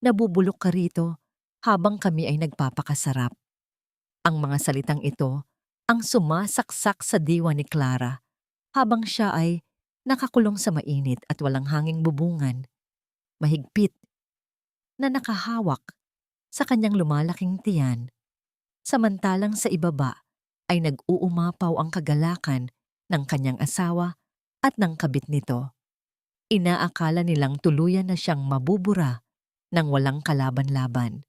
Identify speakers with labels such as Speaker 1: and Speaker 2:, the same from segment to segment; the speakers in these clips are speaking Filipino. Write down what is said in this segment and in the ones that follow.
Speaker 1: nabubulok ka rito habang kami ay nagpapakasarap. Ang mga salitang ito ang sumasaksak sa diwa ni Clara habang siya ay nakakulong sa mainit at walang hanging bubungan, mahigpit na nakahawak sa kanyang lumalaking tiyan, samantalang sa ibaba ay nag-uumapaw ang kagalakan ng kanyang asawa at ng kabit nito. Inaakala nilang tuluyan na siyang mabubura ng walang kalaban-laban.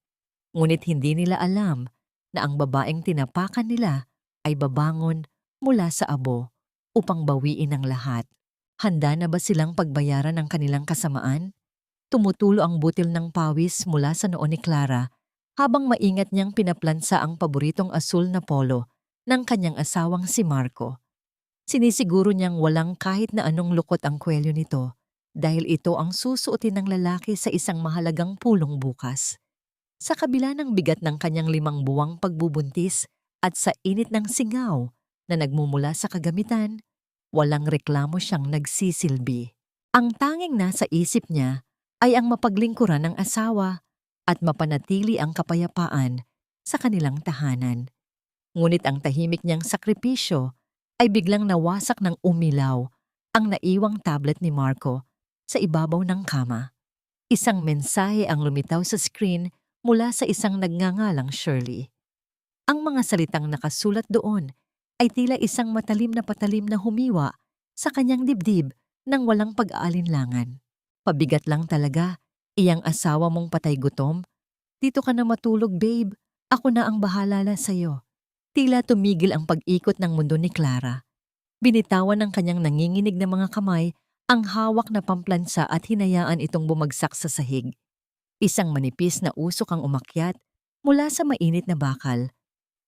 Speaker 1: Ngunit hindi nila alam na ang babaeng tinapakan nila ay babangon mula sa abo upang bawiin ang lahat. Handa na ba silang pagbayaran ng kanilang kasamaan? Tumutulo ang butil ng pawis mula sa noo ni Clara habang maingat niyang pinaplansa ang paboritong asul na polo ng kanyang asawang si Marco. Sinisiguro niyang walang kahit na anong lukot ang kwelyo nito dahil ito ang susuotin ng lalaki sa isang mahalagang pulong bukas. Sa kabila ng bigat ng kanyang 5 buwang pagbubuntis at sa init ng singaw na nagmumula sa kagamitan, walang reklamo siyang nagsisilbi. Ang tanging nasa isip niya ay ang mapaglingkuran ng asawa at mapanatili ang kapayapaan sa kanilang tahanan. Ngunit ang tahimik niyang sakripisyo ay biglang nawasak ng umilaw ang naiwang tablet ni Marco sa ibabaw ng kama. Isang mensahe ang lumitaw sa screen mula sa isang nagngangalang Shirley. Ang mga salitang nakasulat doon ay tila isang matalim na patalim na humiwa sa kanyang dibdib nang walang pag-aalinlangan. Pabigat lang talaga, iyang asawa mong patay gutom. Dito ka na matulog, babe. Ako na ang bahala sa'yo. Tila tumigil ang pag-ikot ng mundo ni Clara. Binitawan ng kanyang nanginginig na mga kamay ang hawak na pamplansa at hinayaan itong bumagsak sa sahig. Isang manipis na usok ang umakyat mula sa mainit na bakal,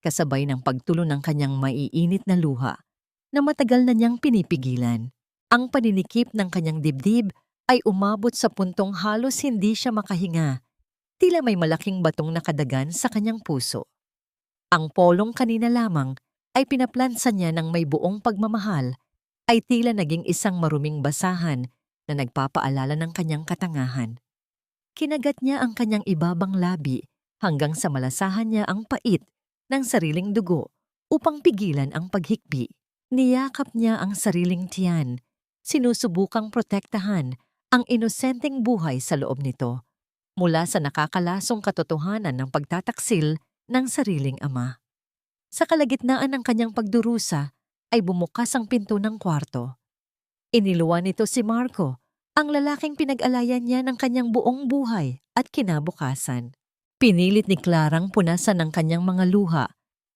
Speaker 1: kasabay ng pagtulo ng kanyang maiinit na luha na matagal na niyang pinipigilan. Ang paninikip ng kanyang dibdib ay umabot sa puntong halos hindi siya makahinga, tila may malaking batong nakadagan sa kanyang puso. Ang polong kanina lamang ay pinaplansa niya ng may buong pagmamahal ay tila naging isang maruming basahan na nagpapaalala ng kanyang katangahan. Kinagat niya ang kanyang ibabang labi hanggang sa malasahan niya ang pait ng sariling dugo upang pigilan ang paghikbi. Niyakap niya ang sariling tiyan, sinusubukang protektahan ang inosenteng buhay sa loob nito mula sa nakakalasong katotohanan ng pagtataksil ng sariling ama. Sa kalagitnaan ng kanyang pagdurusa ay bumukas ang pinto ng kwarto. Iniluwan nito si Marco, ang lalaking pinag-alayan niya ng kanyang buong buhay at kinabukasan. Pinilit ni Clarang punasan ang kanyang mga luha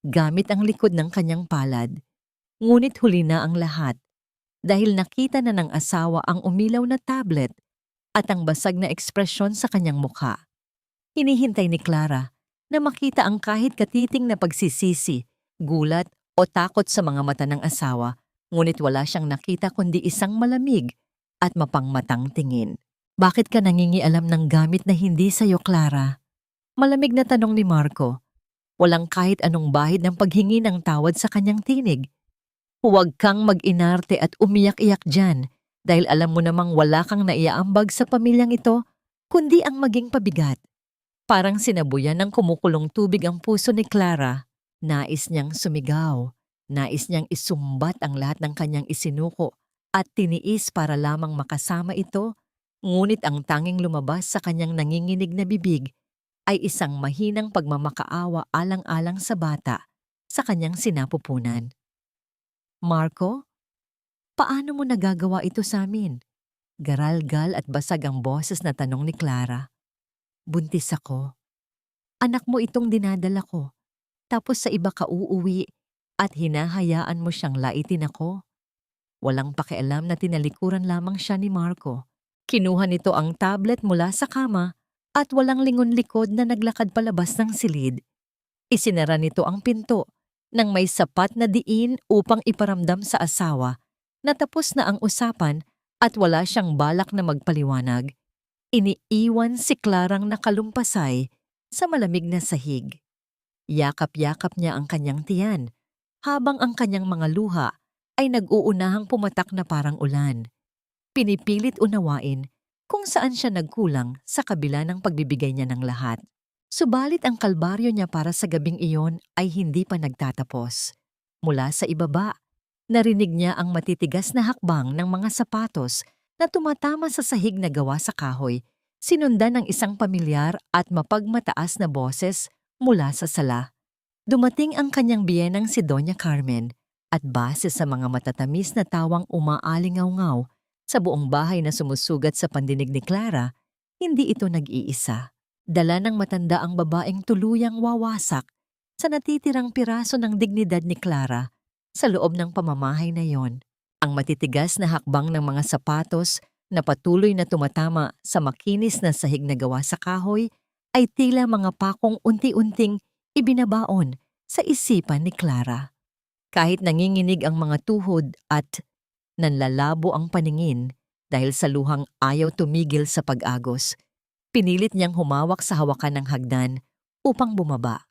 Speaker 1: gamit ang likod ng kanyang palad. Ngunit huli na ang lahat dahil nakita na ng asawa ang umilaw na tablet at ang basag na ekspresyon sa kanyang mukha. Hinihintay ni Clara na makita ang kahit katiting na pagsisisi, gulat o takot sa mga mata ng asawa, ngunit wala siyang nakita kundi isang malamig at mapangmatang tingin. Bakit ka nangingialam ng gamit na hindi sa'yo, Clara? Malamig na tanong ni Marco. Walang kahit anong bahid ng paghingi ng tawad sa kanyang tinig. Huwag kang mag-inarte at umiyak-iyak dyan dahil alam mo namang wala kang naiaambag sa pamilyang ito kundi ang maging pabigat. Parang sinabuyan ng kumukulong tubig ang puso ni Clara. Nais niyang sumigaw. Nais niyang isumbat ang lahat ng kanyang isinuko at tiniis para lamang makasama ito. Ngunit ang tanging lumabas sa kanyang nanginginig na bibig ay isang mahinang pagmamakaawa alang-alang sa bata sa kanyang sinapupunan. Marco, paano mo nagagawa ito sa amin? Garalgal at basag ang boses na tanong ni Clara. Buntis ako. Anak mo itong dinadala ko. Tapos sa iba ka uuwi at hinahayaan mo siyang laitin ako. Walang pakialam na tinalikuran lamang siya ni Marco. Kinuha nito ang tablet mula sa kama at walang lingon likod na naglakad palabas ng silid. Isinara nito ang pinto nang may sapat na diin upang iparamdam sa asawa na tapos na ang usapan at wala siyang balak na magpaliwanag. Iniiwan si Clarang nakalumpasay sa malamig na sahig. Yakap-yakap niya ang kanyang tiyan habang ang kanyang mga luha ay nag-uunahang pumatak na parang ulan. Pinipilit unawain kung saan siya nagkulang sa kabila ng pagbibigay niya ng lahat. Subalit ang kalbaryo niya para sa gabing iyon ay hindi pa nagtatapos. Mula sa ibaba, narinig niya ang matitigas na hakbang ng mga sapatos na tumatama sa sahig na gawa sa kahoy, sinundan ng isang pamilyar at mapagmataas na boses mula sa sala. Dumating ang kanyang biyenang si Doña Carmen at base sa mga matatamis na tawang umaalingaw-ngaw sa buong bahay na sumusugat sa pandinig ni Clara, hindi ito nag-iisa. Dala ng matanda ang babaeng tuluyang wawasak sa natitirang piraso ng dignidad ni Clara sa loob ng pamamahay na yon. Ang matitigas na hakbang ng mga sapatos na patuloy na tumatama sa makinis na sahig na gawa sa kahoy ay tila mga pakong unti-unting ibinabaon sa isipan ni Clara. Kahit nanginginig ang mga tuhod at nanlalabo ang paningin dahil sa luhang ayaw tumigil sa pag-agos, pinilit niyang humawak sa hawakan ng hagdan upang bumaba.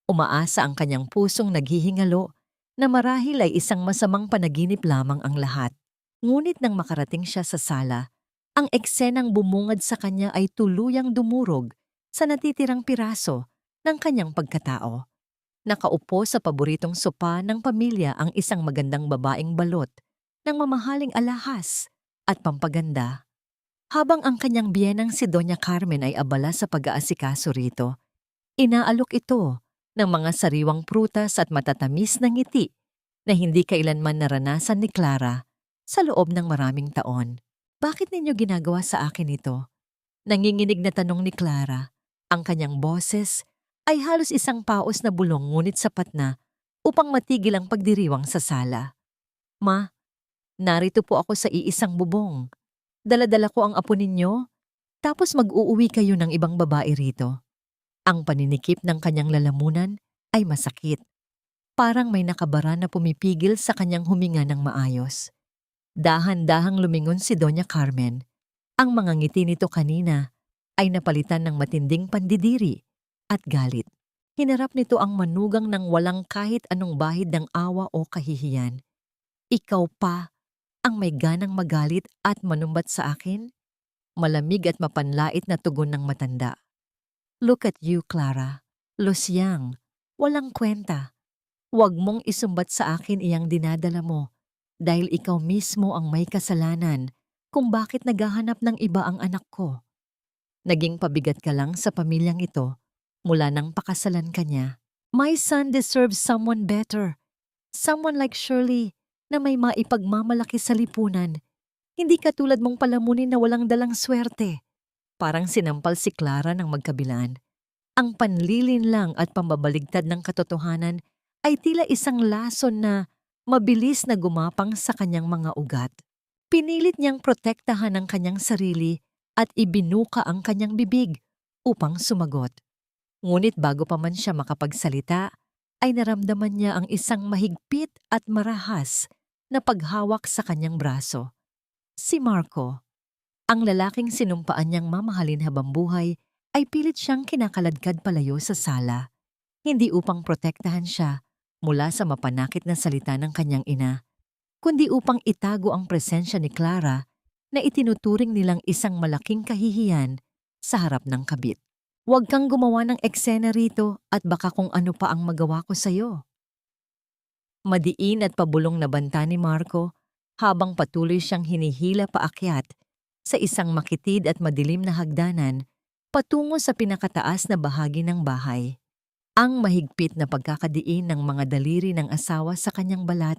Speaker 1: Umaasa ang kanyang pusong naghihingalo na marahil ay isang masamang panaginip lamang ang lahat. Ngunit nang makarating siya sa sala, ang eksenang bumungad sa kanya ay tuluyang dumurog sa natitirang piraso ng kanyang pagkatao. Nakaupo sa paboritong sopa ng pamilya ang isang magandang babaeng balot ng mamahaling alahas at pampaganda. Habang ang kanyang biyenang si Doña Carmen ay abala sa pag-aasikaso rito, inaalok ito ng mga sariwang prutas at matatamis na ngiti na hindi kailanman naranasan ni Clara sa loob ng maraming taon. Bakit ninyo ginagawa sa akin ito? Nanginginig na tanong ni Clara. Ang kanyang boses ay halos isang paos na bulong ngunit sapat na upang matigil ang pagdiriwang sa sala. Ma, narito po ako sa iisang bubong. Dala-dala ko ang apo ninyo, tapos mag-uuwi kayo ng ibang babae rito. Ang paninikip ng kanyang lalamunan ay masakit. Parang may nakabara na pumipigil sa kanyang huminga ng maayos. Dahan-dahang lumingon si Doña Carmen. Ang mga ngiti nito kanina ay napalitan ng matinding pandidiri at galit. Hinarap nito ang manugang ng walang kahit anong bahid ng awa o kahihiyan. Ikaw pa ang may ganang magalit at manumbat sa akin? Malamig at mapanlait na tugon ng matanda. Look at you, Clara. Losyang, walang kwenta. Huwag mong isumbat sa akin iyang dinadala mo dahil ikaw mismo ang may kasalanan kung bakit naghahanap ng iba ang anak ko. Naging pabigat ka lang sa pamilyang ito mula nang pakasalan ka niya. My son deserves someone better. Someone like Shirley na may maipagmamalaki sa lipunan. Hindi katulad mong palamunin na walang dalang swerte. Parang sinampal si Clara ng magkabilaan. Ang panlilin lang at pambabaligtad ng katotohanan ay tila isang lason na mabilis na gumapang sa kanyang mga ugat. Pinilit niyang protektahan ang kanyang sarili at ibinuka ang kanyang bibig upang sumagot. Ngunit bago pa man siya makapagsalita, ay naramdaman niya ang isang mahigpit at marahas na paghawak sa kanyang braso. Si Marco, ang lalaking sinumpaan niyang mamahalin habang buhay, ay pilit siyang kinakaladkad palayo sa sala, hindi upang protektahan siya mula sa mapanakit na salita ng kanyang ina, kundi upang itago ang presensya ni Clara na itinuturing nilang isang malaking kahihiyan sa harap ng kabit. Huwag kang gumawa ng eksena rito at baka kung ano pa ang magawa ko sa'yo. Madiin at pabulong na banta ni Marco habang patuloy siyang hinihila paakyat sa isang makitid at madilim na hagdanan patungo sa pinakataas na bahagi ng bahay. Ang mahigpit na pagkakadiin ng mga daliri ng asawa sa kanyang balat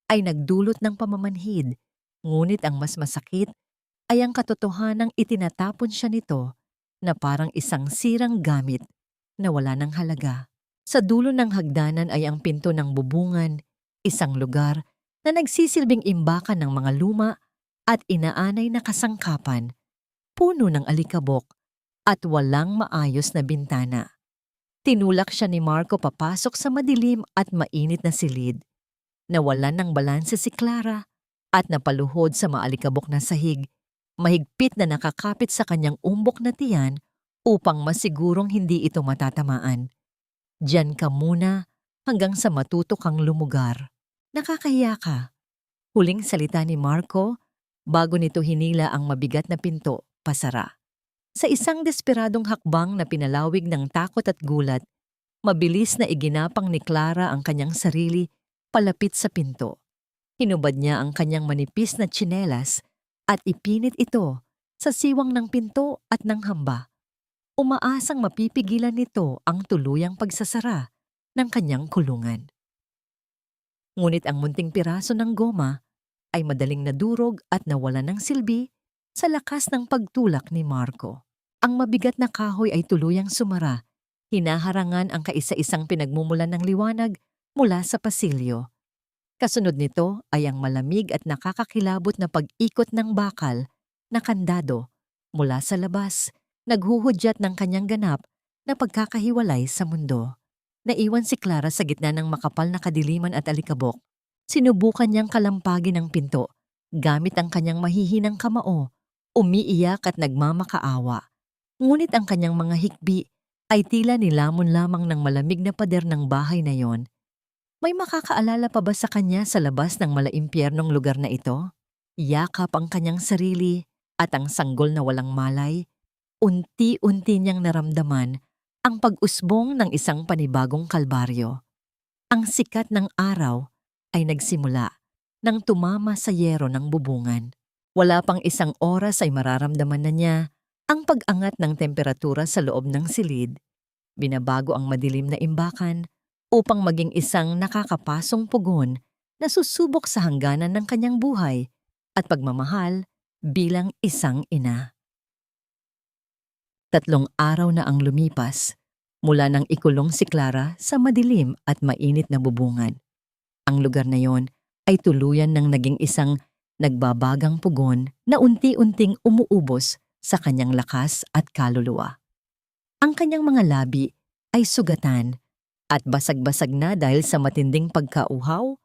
Speaker 1: ay nagdulot ng pamamanhid, ngunit ang mas masakit ay ang katotohanang itinatapon siya nito na parang isang sirang gamit na wala ng halaga. Sa dulo ng hagdanan ay ang pinto ng bubungan, isang lugar na nagsisilbing imbakan ng mga luma at inaanay na kasangkapan, puno ng alikabok at walang maayos na bintana. Tinulak siya ni Marco papasok sa madilim at mainit na silid. Nawalan ng balanse si Clara at napaluhod sa maalikabok na sahig, mahigpit na nakakapit sa kanyang umbok na tiyan upang masigurong hindi ito matatamaan. Diyan ka muna hanggang sa matuto kang lumugar. Nakakahiya ka. Huling salita ni Marco bago nito hinila ang mabigat na pinto nagpasara. Sa isang desperadong hakbang na pinalawig ng takot at gulat, mabilis na iginapang ni Clara ang kanyang sarili palapit sa pinto. Hinubad niya ang kanyang manipis na tsinelas at ipinit ito sa siwang ng pinto at ng hamba. Umaasang mapipigilan nito ang tuluyang pagsasara ng kanyang kulungan. Ngunit ang munting piraso ng goma ay madaling nadurog at nawala ng silbi sa lakas ng pagtulak ni Marco. Ang mabigat na kahoy ay tuluyang sumara, hinaharangan ang kaisa-isang pinagmumulan ng liwanag mula sa pasilyo. Kasunod nito ay ang malamig at nakakakilabot na pag-ikot ng bakal na kandado mula sa labas, naghuhudyat ng kanyang ganap na pagkakahiwalay sa mundo. Naiwan si Clara sa gitna ng makapal na kadiliman at alikabok. Sinubukan niyang kalampagin ang pinto gamit ang kanyang mahihinang kamao, umiiyak at nagmamakaawa. Ngunit ang kanyang mga hikbi ay tila nilamon lamang ng malamig na pader ng bahay na yon. May makakaalala pa ba sa kanya sa labas ng malaimpyernong lugar na ito? Yakap ang kanyang sarili at ang sanggol na walang malay. Unti-unti niyang naramdaman ang pag-usbong ng isang panibagong kalbaryo. Ang sikat ng araw ay nagsimula nang tumama sa yero ng bubungan. Wala pang isang oras ay mararamdaman na niya ang pag-angat ng temperatura sa loob ng silid. Binabago ang madilim na imbakan upang maging isang nakakapasong pugon na susubok sa hangganan ng kanyang buhay at pagmamahal bilang isang ina. 3 araw na ang lumipas mula nang ikulong si Clara sa madilim at mainit na bubungan. Ang lugar na yon ay tuluyan ng naging isang nagbabagang pugon na unti-unting umuubos sa kanyang lakas at kaluluwa. Ang kanyang mga labi ay sugatan at basag-basag na dahil sa matinding pagkauhaw,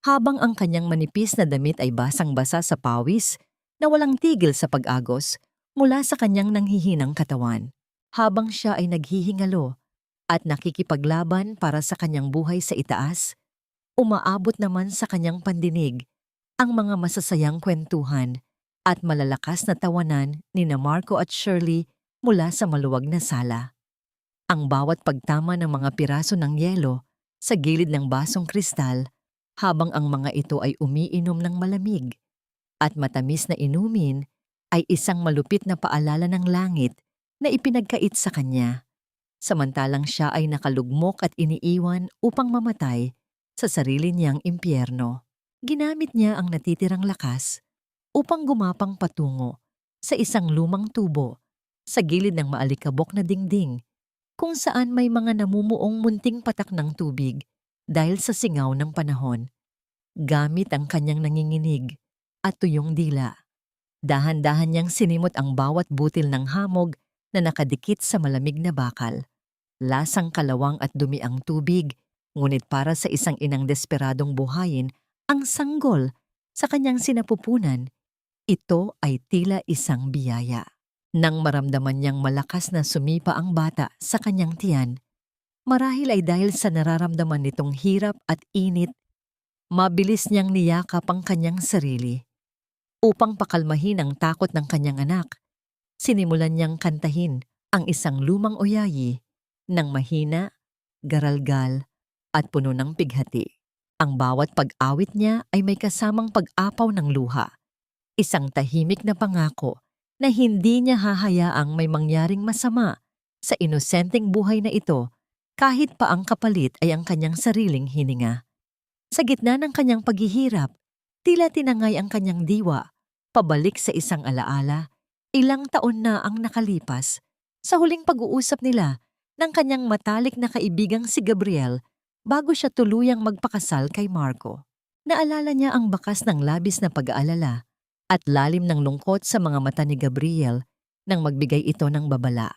Speaker 1: habang ang kanyang manipis na damit ay basang-basa sa pawis na walang tigil sa pag-agos mula sa kanyang nanghihinang katawan. Habang siya ay naghihingalo at nakikipaglaban para sa kanyang buhay sa itaas, umaabot naman sa kanyang pandinig ang mga masasayang kwentuhan at malalakas na tawanan ni Marco at Shirley mula sa maluwag na sala. Ang bawat pagtama ng mga piraso ng yelo sa gilid ng basong kristal habang ang mga ito ay umiinom ng malamig at matamis na inumin ay isang malupit na paalala ng langit na ipinagkait sa kanya, samantalang siya ay nakalugmok at iniiwan upang mamatay sa sarili niyang impyerno. Ginamit niya ang natitirang lakas upang gumapang patungo sa isang lumang tubo sa gilid ng maalikabok na dingding kung saan may mga namumuong munting patak ng tubig dahil sa singaw ng panahon. Gamit ang kanyang nanginginig at tuyong dila, dahan-dahan niyang sinimot ang bawat butil ng hamog na nakadikit sa malamig na bakal. Lasang kalawang at dumi ang tubig, ngunit para sa isang inang desperadong buhayin ang sanggol sa kanyang sinapupunan, ito ay tila isang biyaya. Nang maramdaman niyang malakas na sumipa ang bata sa kanyang tiyan, marahil ay dahil sa nararamdaman nitong hirap at init, mabilis niyang niyakap ang kanyang sarili. Upang pakalmahin ang takot ng kanyang anak, sinimulan niyang kantahin ang isang lumang oyayi ng mahina, garalgal at puno ng pighati. Ang bawat pag-awit niya ay may kasamang pag-apaw ng luha, isang tahimik na pangako na hindi niya hahayaang may mangyaring masama sa inosenteng buhay na ito kahit pa ang kapalit ay ang kanyang sariling hininga. Sa gitna ng kanyang paghihirap, tila tinangay ang kanyang diwa pabalik sa isang alaala. Ilang taon na ang nakalipas sa huling pag-uusap nila ng kanyang matalik na kaibigang si Gabriel bago siya tuluyang magpakasal kay Marco. Naalala niya ang bakas ng labis na pag-aalala at lalim ng lungkot sa mga mata ni Gabriel nang magbigay ito ng babala.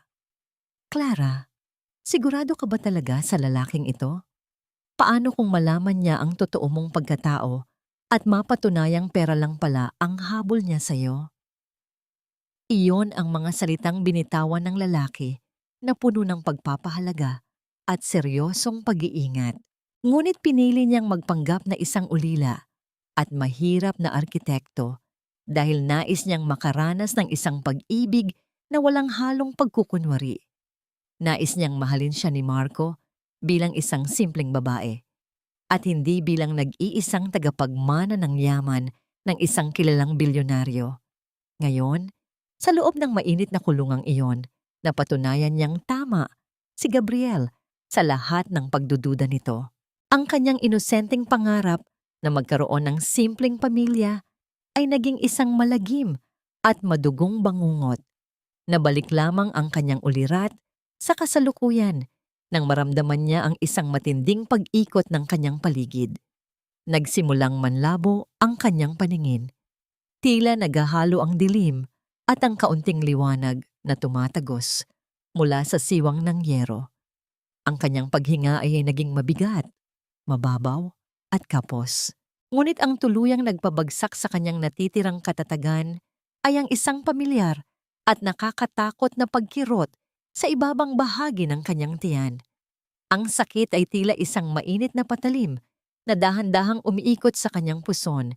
Speaker 1: Clara, sigurado ka ba talaga sa lalaking ito? Paano kung malaman niya ang totoo mong pagkatao at mapatunayang pera lang pala ang habol niya sa'yo? Iyon ang mga salitang binitawan ng lalaki na puno ng pagpapahalaga at seryosong pag-iingat. Ngunit pinili niyang magpanggap na isang ulila at mahirap na arkitekto dahil nais niyang makaranas ng isang pag-ibig na walang halong pagkukunwari. Nais niyang mahalin siya ni Marco bilang isang simpleng babae at hindi bilang nag-iisang tagapagmana ng yaman ng isang kilalang bilyonaryo. Ngayon, sa loob ng mainit na kulungang iyon, napatunayan niyang tama si Gabriel sa lahat ng pagdududa nito. Ang kanyang inosenteng pangarap na magkaroon ng simpleng pamilya ay naging isang malagim at madugong bangungot. Nabalik lamang ang kanyang ulirat sa kasalukuyan nang maramdaman niya ang isang matinding pag-ikot ng kanyang paligid. Nagsimulang manlabo ang kanyang paningin. Tila naghahalo ang dilim at ang kaunting liwanag na tumatagos mula sa siwang ng yero. Ang kanyang paghinga ay naging mabigat, mababaw at kapos. Ngunit ang tuluyang nagpabagsak sa kanyang natitirang katatagan ay ang isang pamilyar at nakakatakot na pagkirot sa ibabang bahagi ng kanyang tiyan. Ang sakit ay tila isang mainit na patalim na dahan-dahang umiikot sa kanyang puson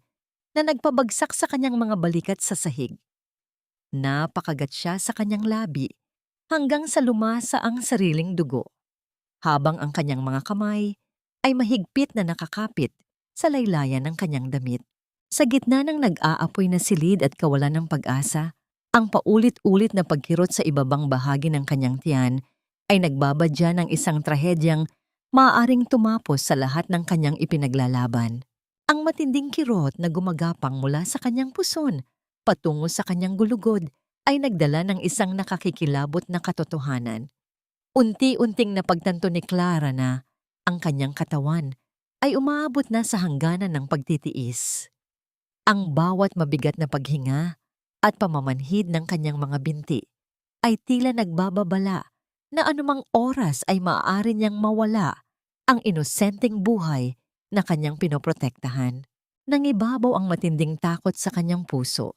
Speaker 1: na nagpabagsak sa kanyang mga balikat sa sahig. Napakagat siya sa kanyang labi hanggang sa lumasa ang sariling dugo, habang ang kanyang mga kamay ay mahigpit na nakakapit sa laylayan ng kanyang damit. Sa gitna ng nag-aapoy na silid at kawalan ng pag-asa, ang paulit-ulit na pagkirot sa ibabang bahagi ng kanyang tiyan ay nagbabadya ng isang trahedyang maaaring tumapos sa lahat ng kanyang ipinaglalaban. Ang matinding kirot na gumagapang mula sa kanyang puson patungo sa kanyang gulugod ay nagdala ng isang nakakikilabot na katotohanan. Unti-unting napagtanto ni Clara na ang kanyang katawan ay umaabot na sa hangganan ng pagtitiis. Ang bawat mabigat na paghinga at pamamanhid ng kanyang mga binti ay tila nagbababala na anumang oras ay maaari niyang mawala ang inosenteng buhay na kanyang pinoprotektahan. Nangibabaw ang matinding takot sa kanyang puso.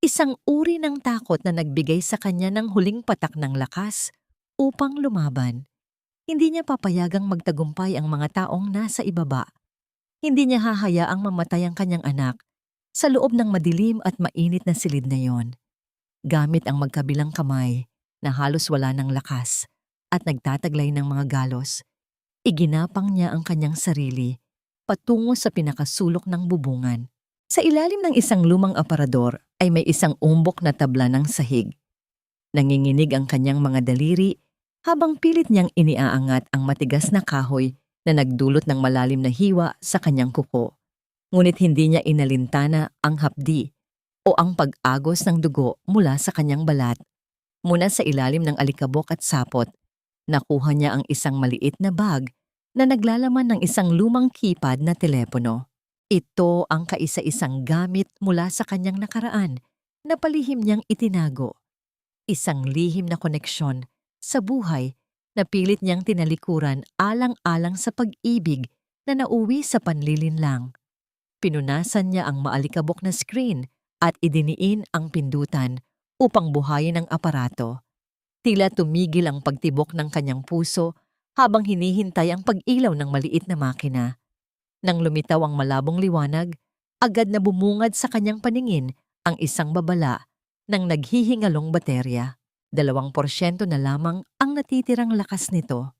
Speaker 1: Isang uri ng takot na nagbigay sa kanya ng huling patak ng lakas upang lumaban. Hindi niya papayagang magtagumpay ang mga taong nasa ibaba. Hindi niya hahayaang mamatay ang kanyang anak sa loob ng madilim at mainit na silid na yon. Gamit ang magkabilang kamay na halos wala ng lakas at nagtataglay ng mga galos, iginapang niya ang kanyang sarili patungo sa pinakasulok ng bubungan. Sa ilalim ng isang lumang aparador ay may isang umbok na tabla ng sahig. Nanginginig ang kanyang mga daliri habang pilit niyang iniaangat ang matigas na kahoy na nagdulot ng malalim na hiwa sa kanyang kuko. Ngunit hindi niya inalintana ang hapdi o ang pag-agos ng dugo mula sa kanyang balat. Muna sa ilalim ng alikabok at sapot, nakuha niya ang isang maliit na bag na naglalaman ng isang lumang keypad na telepono. Ito ang kaisa-isang gamit mula sa kanyang nakaraan na palihim niyang itinago. Isang lihim na koneksyon sa buhay na pilit niyang tinalikuran alang-alang sa pag-ibig na nauwi sa panlilinlang. Pinunasan niya ang maalikabok na screen at idiniin ang pindutan upang buhayin ang aparato. Tila tumigil ang pagtibok ng kanyang puso habang hinihintay ang pag-ilaw ng maliit na makina. Nang lumitaw ang malabong liwanag, agad na bumungad sa kanyang paningin ang isang babala ng naghihingalong baterya. 2% na lamang ang natitirang lakas nito.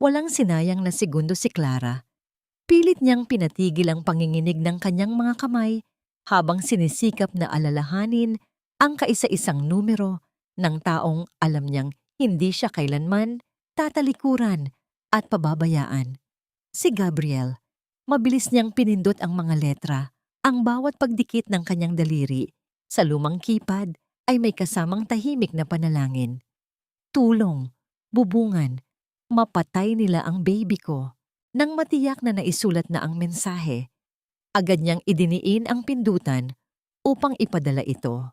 Speaker 1: Walang sinayang na segundo si Clara. Pilit niyang pinatigil ang panginginig ng kanyang mga kamay habang sinisikap na alalahanin ang kaisa-isang numero ng taong alam niyang hindi siya kailanman tatalikuran at pababayaan. Si Gabriel. Mabilis niyang pinindot ang mga letra. Ang bawat pagdikit ng kanyang daliri sa lumang keypad ay may kasamang tahimik na panalangin. Tulong, bubungan, mapatay nila ang baby ko. Nang matiyak na naisulat na ang mensahe, agad niyang idiniin ang pindutan upang ipadala ito.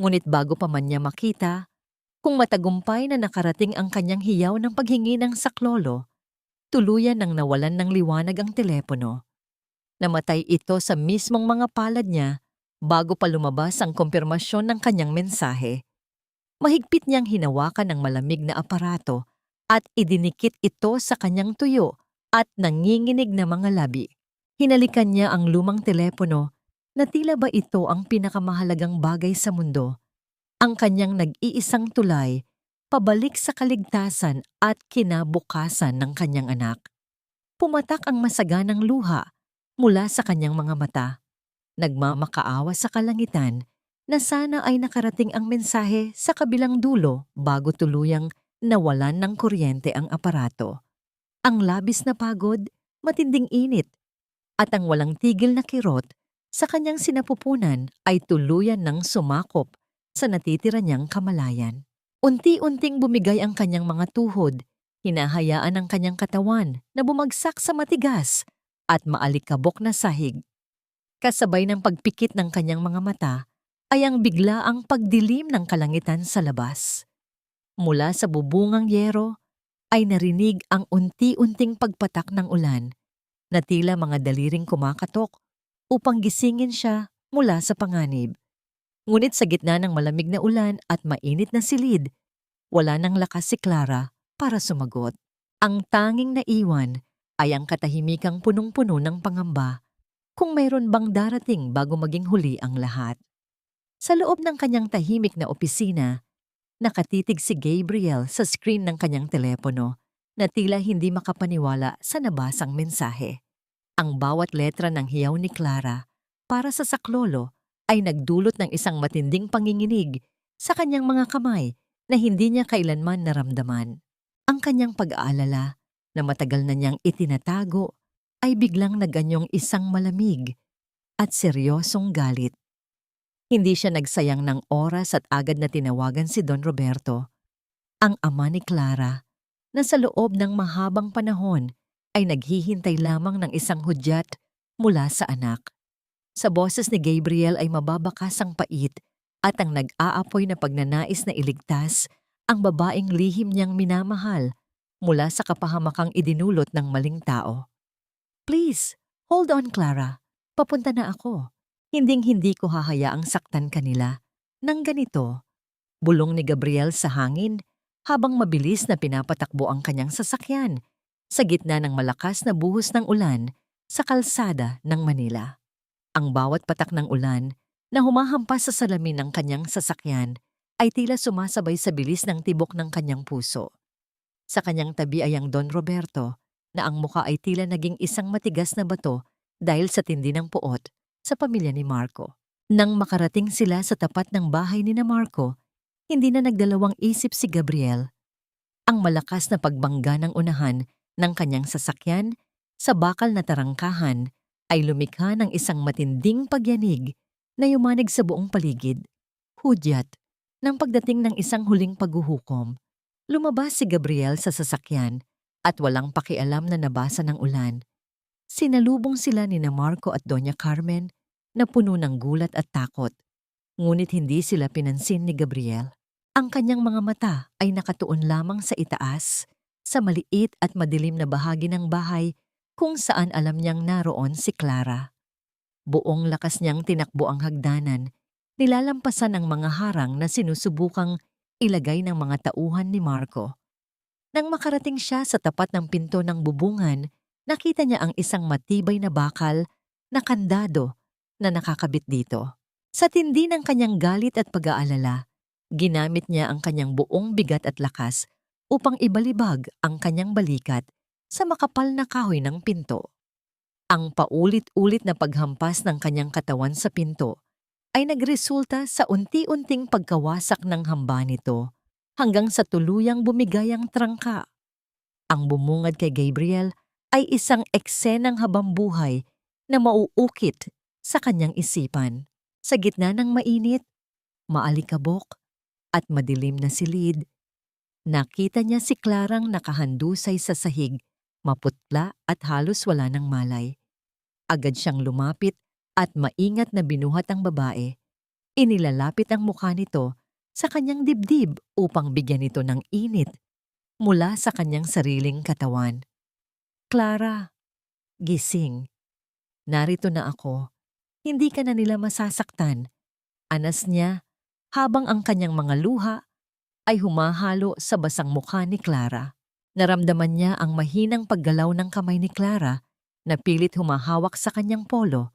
Speaker 1: Ngunit bago pa man niya makita kung matagumpay na nakarating ang kanyang hiyaw ng paghingi ng saklolo, tuluyan nang nawalan ng liwanag ang telepono. Namatay ito sa mismong mga palad niya bago pa lumabas ang kumpirmasyon ng kanyang mensahe. Mahigpit niyang hinawakan ang malamig na aparato at idinikit ito sa kanyang tuyo at nanginginig na mga labi. Hinalikan niya ang lumang telepono na tila ba ito ang pinakamahalagang bagay sa mundo, ang kanyang nag-iisang tulay pabalik sa kaligtasan at kinabukasan ng kanyang anak. Pumatak ang masaganang luha mula sa kanyang mga mata, nagmamakaawa sa kalangitan na sana ay nakarating ang mensahe sa kabilang dulo bago tuluyang nawalan ng kuryente ang aparato. Ang labis na pagod, matinding init, at ang walang tigil na kirot sa kanyang sinapupunan ay tuluyan ng sumakop sa natitira niyang kamalayan. Unti-unting bumigay ang kanyang mga tuhod, hinahayaan ang kanyang katawan na bumagsak sa matigas at maalikabok na sahig. Kasabay ng pagpikit ng kanyang mga mata ay ang biglaang pagdilim ng kalangitan sa labas. Mula sa bubungang yero ay narinig ang unti-unting pagpatak ng ulan na tila mga daliring kumakatok upang gisingin siya mula sa panganib. Ngunit sa gitna ng malamig na ulan at mainit na silid, wala nang lakas si Clara para sumagot. Ang tanging naiwan ay ang katahimikang punong-puno ng pangamba kung mayroon bang darating bago maging huli ang lahat. Sa loob ng kanyang tahimik na opisina, nakatitig si Gabriel sa screen ng kanyang telepono na tila hindi makapaniwala sa nabasang mensahe. Ang bawat letra ng hiyaw ni Clara para sa saklolo ay nagdulot ng isang matinding panginginig sa kanyang mga kamay na hindi niya kailanman naramdaman. Ang kanyang pag-aalala na matagal na niyang itinatago ay biglang naganyong isang malamig at seryosong galit. Hindi siya nagsayang ng oras at agad na tinawagan si Don Roberto, ang ama ni Clara, na sa loob ng mahabang panahon ay naghihintay lamang ng isang hudyat mula sa anak. Sa boses ni Gabriel ay mababakas ang pait at ang nag-aapoy na pagnanais na iligtas ang babaeng lihim niyang minamahal mula sa kapahamakang idinulot ng maling tao. "Please, hold on Clara. Papunta na ako. Hinding-hindi ko hahayaang saktan kanila." Nang ganito, bulong ni Gabriel sa hangin habang mabilis na pinapatakbo ang kanyang sasakyan sa gitna ng malakas na buhos ng ulan sa kalsada ng Manila. Ang bawat patak ng ulan na humahampas sa salamin ng kanyang sasakyan ay tila sumasabay sa bilis ng tibok ng kanyang puso. Sa kanyang tabi ay ang Don Roberto na ang muka ay tila naging isang matigas na bato dahil sa tindi ng puot sa pamilya ni Marco. Nang makarating sila sa tapat ng bahay ni Marco, hindi na nagdalawang isip si Gabriel. Ang malakas na pagbangga ng unahan ng kanyang sasakyan sa bakal na tarangkahan ay lumikha ng isang matinding pagyanig na yumanig sa buong paligid. Hudyat ng pagdating ng isang huling paghuhukom. Lumabas si Gabriel sa sasakyan at walang pakialam na nabasa ng ulan. Sinalubong sila ni Marco at Doña Carmen na puno ng gulat at takot. Ngunit hindi sila pinansin ni Gabriel. Ang kanyang mga mata ay nakatuon lamang sa itaas, sa maliit at madilim na bahagi ng bahay kung saan alam niyang naroon si Clara. Buong lakas niyang tinakbo ang hagdanan, nilalampasan ang mga harang na sinusubukang ilagay ng mga tauhan ni Marco. Nang makarating siya sa tapat ng pinto ng bubungan, nakita niya ang isang matibay na bakal na kandado na nakakabit dito. Sa tindi ng kanyang galit at pag-aalala, ginamit niya ang kanyang buong bigat at lakas upang ibalibag ang kanyang balikat sa makapal na kahoy ng pinto. Ang paulit-ulit na paghampas ng kanyang katawan sa pinto ay nagresulta sa unti-unting pagkawasak ng hamba nito hanggang sa tuluyang bumigay ang trangka. Ang bumungad kay Gabriel ay isang eksenang habambuhay na mauukit sa kanyang isipan. Sa gitna ng mainit, maalikabok at madilim na silid, nakita niya si Clarang nakahandusay sa sahig, maputla at halos wala ng malay. Agad siyang lumapit at maingat na binuhat ang babae. Inilalapit ang mukha nito sa kanyang dibdib upang bigyan ito ng init mula sa kanyang sariling katawan. "Clara, gising. Narito na ako. Hindi ka na nila masasaktan," anas niya habang ang kanyang mga luha ay humahalo sa basang mukha ni Clara. Naramdaman niya ang mahinang paggalaw ng kamay ni Clara na pilit humahawak sa kanyang polo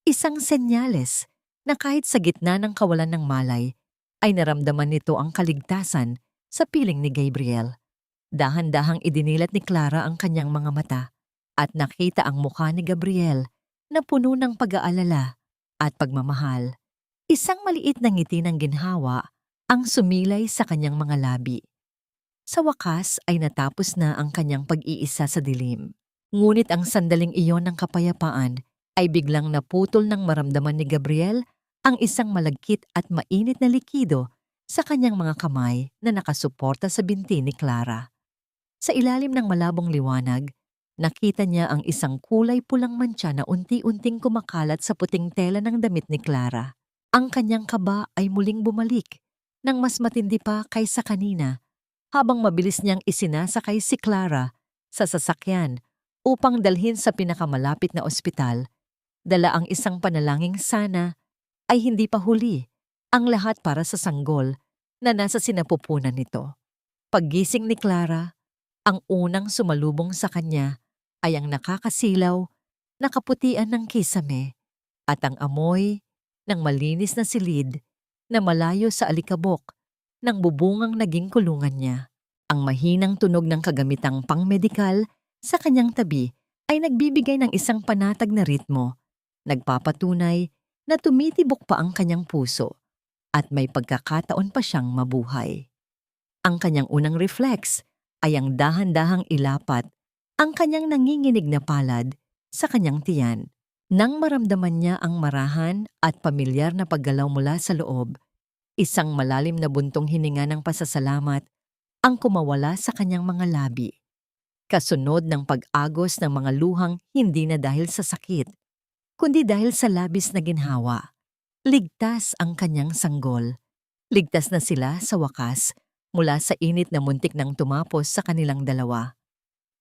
Speaker 1: Isang senyales na kahit sa gitna ng kawalan ng malay, ay naramdaman nito ang kaligtasan sa piling ni Gabriel. Dahan-dahang idinilat ni Clara ang kanyang mga mata at nakita ang mukha ni Gabriel na puno ng pag-aalala at pagmamahal. Isang maliit na ngiti ng ginhawa ang sumilay sa kanyang mga labi. Sa wakas ay natapos na ang kanyang pag-iisa sa dilim. Ngunit ang sandaling iyon ng kapayapaan ay biglang naputol nang maramdaman ni Gabriel ang isang malagkit at mainit na likido sa kanyang mga kamay na nakasuporta sa binti ni Clara. Sa ilalim ng malabong liwanag, nakita niya ang isang kulay pulang mantsa na unti-unting kumakalat sa puting tela ng damit ni Clara. Ang kanyang kaba ay muling bumalik nang mas matindi pa kaysa kanina habang mabilis niyang isinasakay si Clara sa sasakyan upang dalhin sa pinakamalapit na ospital. Dala ang isang panalangin sana ay hindi pa huli ang lahat para sa sanggol na nasa sinapupunan nito. Paggising ni Clara, ang unang sumalubong sa kanya ay ang nakakasilaw na kaputian ng kisame at ang amoy ng malinis na silid na malayo sa alikabok ng bubungang naging kulungan niya. Ang mahinang tunog ng kagamitang pangmedikal sa kanyang tabi ay nagbibigay ng isang panatag na ritmo, nagpapatunay na tumitibok pa ang kanyang puso at may pagkakataon pa siyang mabuhay. Ang kanyang unang reflex ay ang dahan-dahang ilapat ang kanyang nanginginig na palad sa kanyang tiyan. Nang maramdaman niya ang marahan at pamilyar na paggalaw mula sa loob, isang malalim na buntong hininga ng pasasalamat ang kumawala sa kanyang mga labi. Kasunod ng pag-agos ng mga luhang hindi na dahil sa sakit, kundi dahil sa labis na ginhawa. Ligtas ang kanyang sanggol. Ligtas na sila sa wakas mula sa init na muntik nang tumapos sa kanilang dalawa.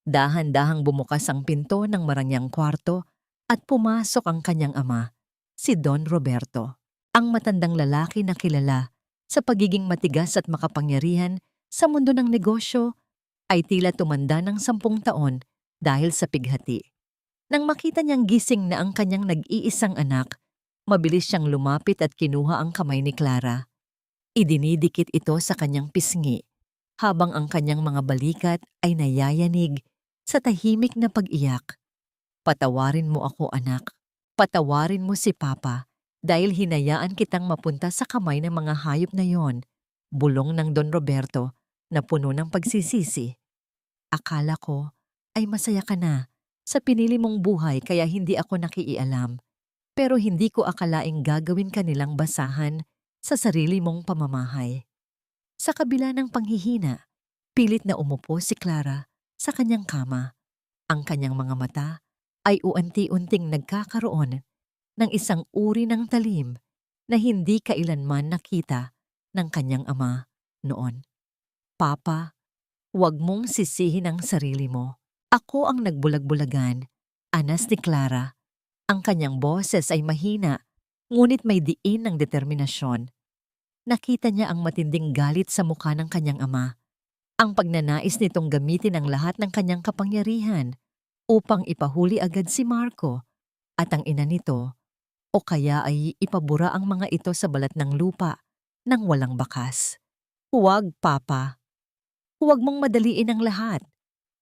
Speaker 1: Dahan-dahang bumukas ang pinto ng marangyang kwarto at pumasok ang kanyang ama, si Don Roberto. Ang matandang lalaki na kilala sa pagiging matigas at makapangyarihan sa mundo ng negosyo ay tila tumanda ng 10 taon dahil sa pighati. Nang makita niyang gising na ang kanyang nag-iisang anak, mabilis siyang lumapit at kinuha ang kamay ni Clara. Idinidikit ito sa kanyang pisngi habang ang kanyang mga balikat ay nayayanig sa tahimik na pag-iyak. Patawarin mo ako, anak. Patawarin mo si Papa dahil hinayaan kitang mapunta sa kamay ng mga hayop na yon, bulong ng Don Roberto na puno ng pagsisisi. Akala ko ay masaya ka na sa pinili mong buhay kaya hindi ako nakiialam. Pero hindi ko akalaing gagawin ka nilang basahan sa sarili mong pamamahay. Sa kabila ng panghihina, pilit na umupo si Clara sa kanyang kama. Ang kanyang mga mata ay unti-unting nagkakaroon ng isang uri ng talim na hindi kailanman nakita ng kanyang ama noon. Papa, huwag mong sisihin ang sarili mo. Ako ang nagbulag-bulagan, anas ni Clara. Ang kanyang boses ay mahina, ngunit may diin ng determinasyon. Nakita niya ang matinding galit sa mukha ng kanyang ama. Ang pagnanais nitong gamitin ang lahat ng kanyang kapangyarihan upang ipahuli agad si Marco at ang ina nito, o kaya ay ipabura ang mga ito sa balat ng lupa nang walang bakas. Huwag, Papa. Huwag mong madaliin ang lahat.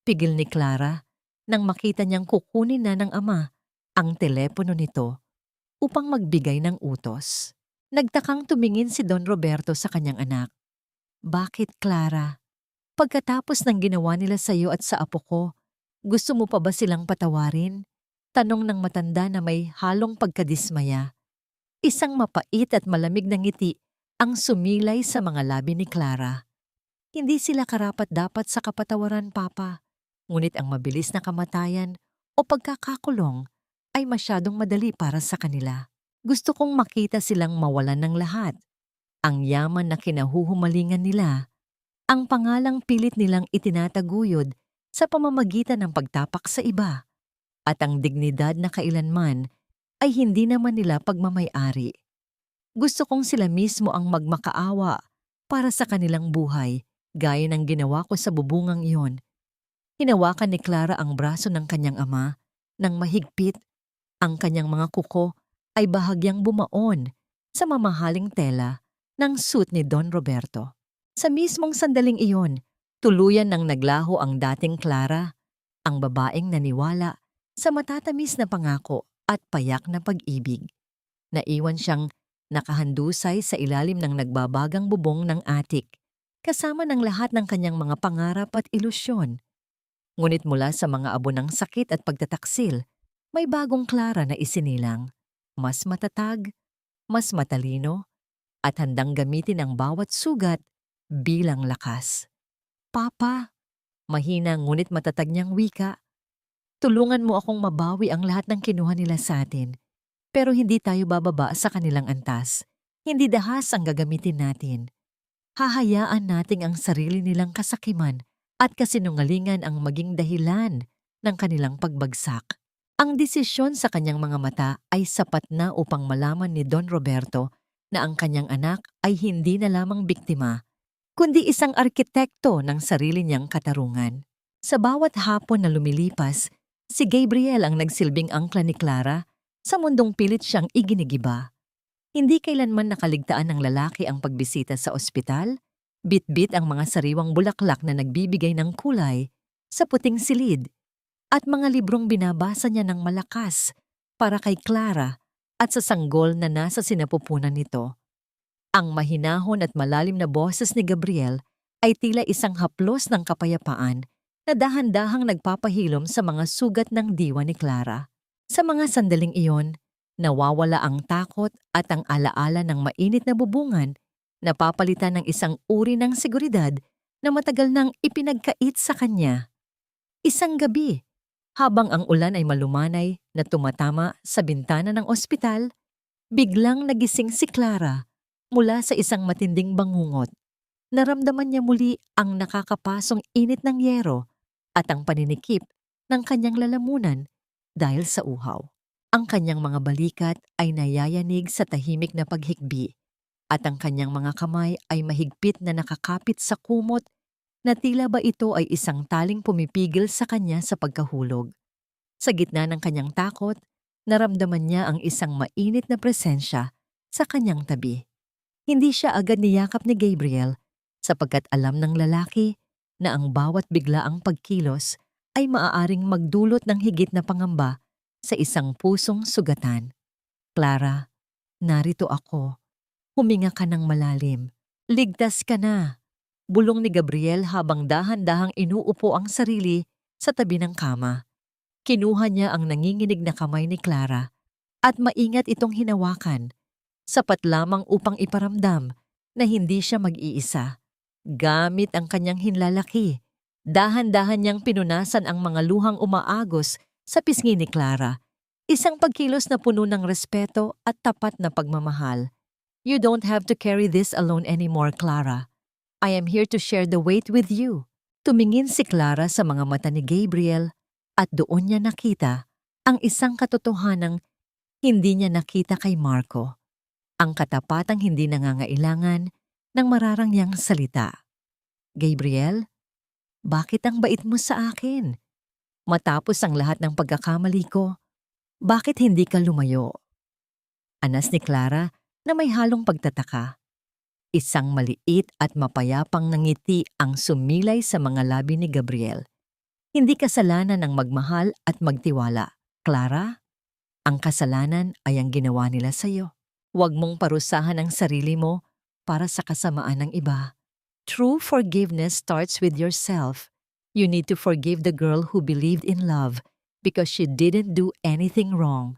Speaker 1: Pigil ni Clara nang makita niyang kukunin na ng ama ang telepono nito upang magbigay ng utos. Nagtakang tumingin si Don Roberto sa kanyang anak. Bakit, Clara? Pagkatapos ng ginawa nila sa iyo at sa apo ko, gusto mo pa ba silang patawarin? Tanong ng matanda na may halong pagkadismaya. Isang mapait at malamig na ngiti ang sumilay sa mga labi ni Clara. Hindi sila karapat-dapat sa kapatawaran, Papa. Ngunit ang mabilis na kamatayan o pagkakakulong ay masyadong madali para sa kanila. Gusto kong makita silang mawalan ng lahat. Ang yaman na kinahuhumalingan nila, ang pangalang pilit nilang itinataguyod sa pamamagitan ng pagtapak sa iba, at ang dignidad na kailanman ay hindi naman nila pagmamay-ari. Gusto kong sila mismo ang magmakaawa para sa kanilang buhay, gaya ng ginawa ko sa bubungang iyon. Hinawakan ni Clara ang braso ng kanyang ama nang mahigpit, ang kanyang mga kuko ay bahagyang bumaon sa mamahaling tela ng suit ni Don Roberto. Sa mismong sandaling iyon, tuluyan nang naglaho ang dating Clara, ang babaeng naniwala sa matatamis na pangako at payak na pag-ibig. Naiwan siyang nakahandusay sa ilalim ng nagbabagang bubong ng atik, kasama ng lahat ng kanyang mga pangarap at ilusyon. Ngunit mula sa mga abo ng sakit at pagtataksil, may bagong Clara na isinilang. Mas matatag, mas matalino, at handang gamitin ang bawat sugat bilang lakas. Papa, mahina ngunit matatag niyang wika, tulungan mo akong mabawi ang lahat ng kinuha nila sa atin. Pero hindi tayo bababa sa kanilang antas. Hindi dahas ang gagamitin natin. Hahayaan nating ang sarili nilang kasakiman at kasinungalingan ang maging dahilan ng kanilang pagbagsak. Ang desisyon sa kanyang mga mata ay sapat na upang malaman ni Don Roberto na ang kanyang anak ay hindi na lamang biktima, kundi isang arkitekto ng sarili niyang katarungan. Sa bawat hapon na lumilipas, si Gabriel ang nagsilbing angkla ni Clara sa mundong pilit siyang iginigiba. Hindi kailanman nakaligtaan ng lalaki ang pagbisita sa ospital, bit-bit ang mga sariwang bulaklak na nagbibigay ng kulay sa puting silid, at mga librong binabasa niya ng malakas para kay Clara at sa sanggol na nasa sinapupunan nito. Ang mahinahon at malalim na boses ni Gabriel ay tila isang haplos ng kapayapaan na dahan-dahang nagpapahilom sa mga sugat ng diwa ni Clara. Sa mga sandaling iyon, nawawala ang takot at ang alaala ng mainit na bubungan na papalitan ng isang uri ng seguridad na matagal nang ipinagkait sa kanya. Isang gabi, habang ang ulan ay malumanay na tumatama sa bintana ng ospital, biglang nagising si Clara mula sa isang matinding bangungot. Naramdaman niya muli ang nakakapasong init ng yero at ang paninikip ng kanyang lalamunan dahil sa uhaw. Ang kanyang mga balikat ay nayayanig sa tahimik na paghikbi at ang kanyang mga kamay ay mahigpit na nakakapit sa kumot na tila ba ito ay isang taling pumipigil sa kanya sa pagkahulog. Sa gitna ng kanyang takot, naramdaman niya ang isang mainit na presensya sa kanyang tabi. Hindi siya agad niyakap ni Gabriel sapagkat alam ng lalaki na ang bawat biglaang pagkilos ay maaaring magdulot ng higit na pangamba sa isang pusong sugatan. Clara, narito ako. Huminga ka ng malalim. Ligtas ka na. Bulong ni Gabriel habang dahan-dahang inuupo ang sarili sa tabi ng kama. Kinuha niya ang nanginginig na kamay ni Clara at maingat itong hinawakan, sapat lamang upang iparamdam na hindi siya mag-iisa. Gamit ang kanyang hinlalaki, dahan-dahan niyang pinunasan ang mga luhang umaagos sa pisngi ni Clara, isang pagkilos na puno ng respeto at tapat na pagmamahal. You don't have to carry this alone anymore, Clara. I am here to share the weight with you. Tumingin si Clara sa mga mata ni Gabriel at doon niya nakita ang isang katotohanang hindi niya nakita kay Marco. Ang katapatang hindi nangangailangan ng mararangyang salita. Gabriel, bakit ang bait mo sa akin? Matapos ang lahat ng pagkakamali ko, bakit hindi ka lumayo? Anas ni Clara na may halong pagtataka. Isang maliit at mapayapang ngiti ang sumilay sa mga labi ni Gabriel. Hindi kasalanan ng magmahal at magtiwala. Clara, ang kasalanan ay ang ginawa nila sa iyo. Huwag mong parusahan ang sarili mo para sa kasamaan ng iba. True forgiveness starts with yourself. You need to forgive the girl who believed in love because she didn't do anything wrong.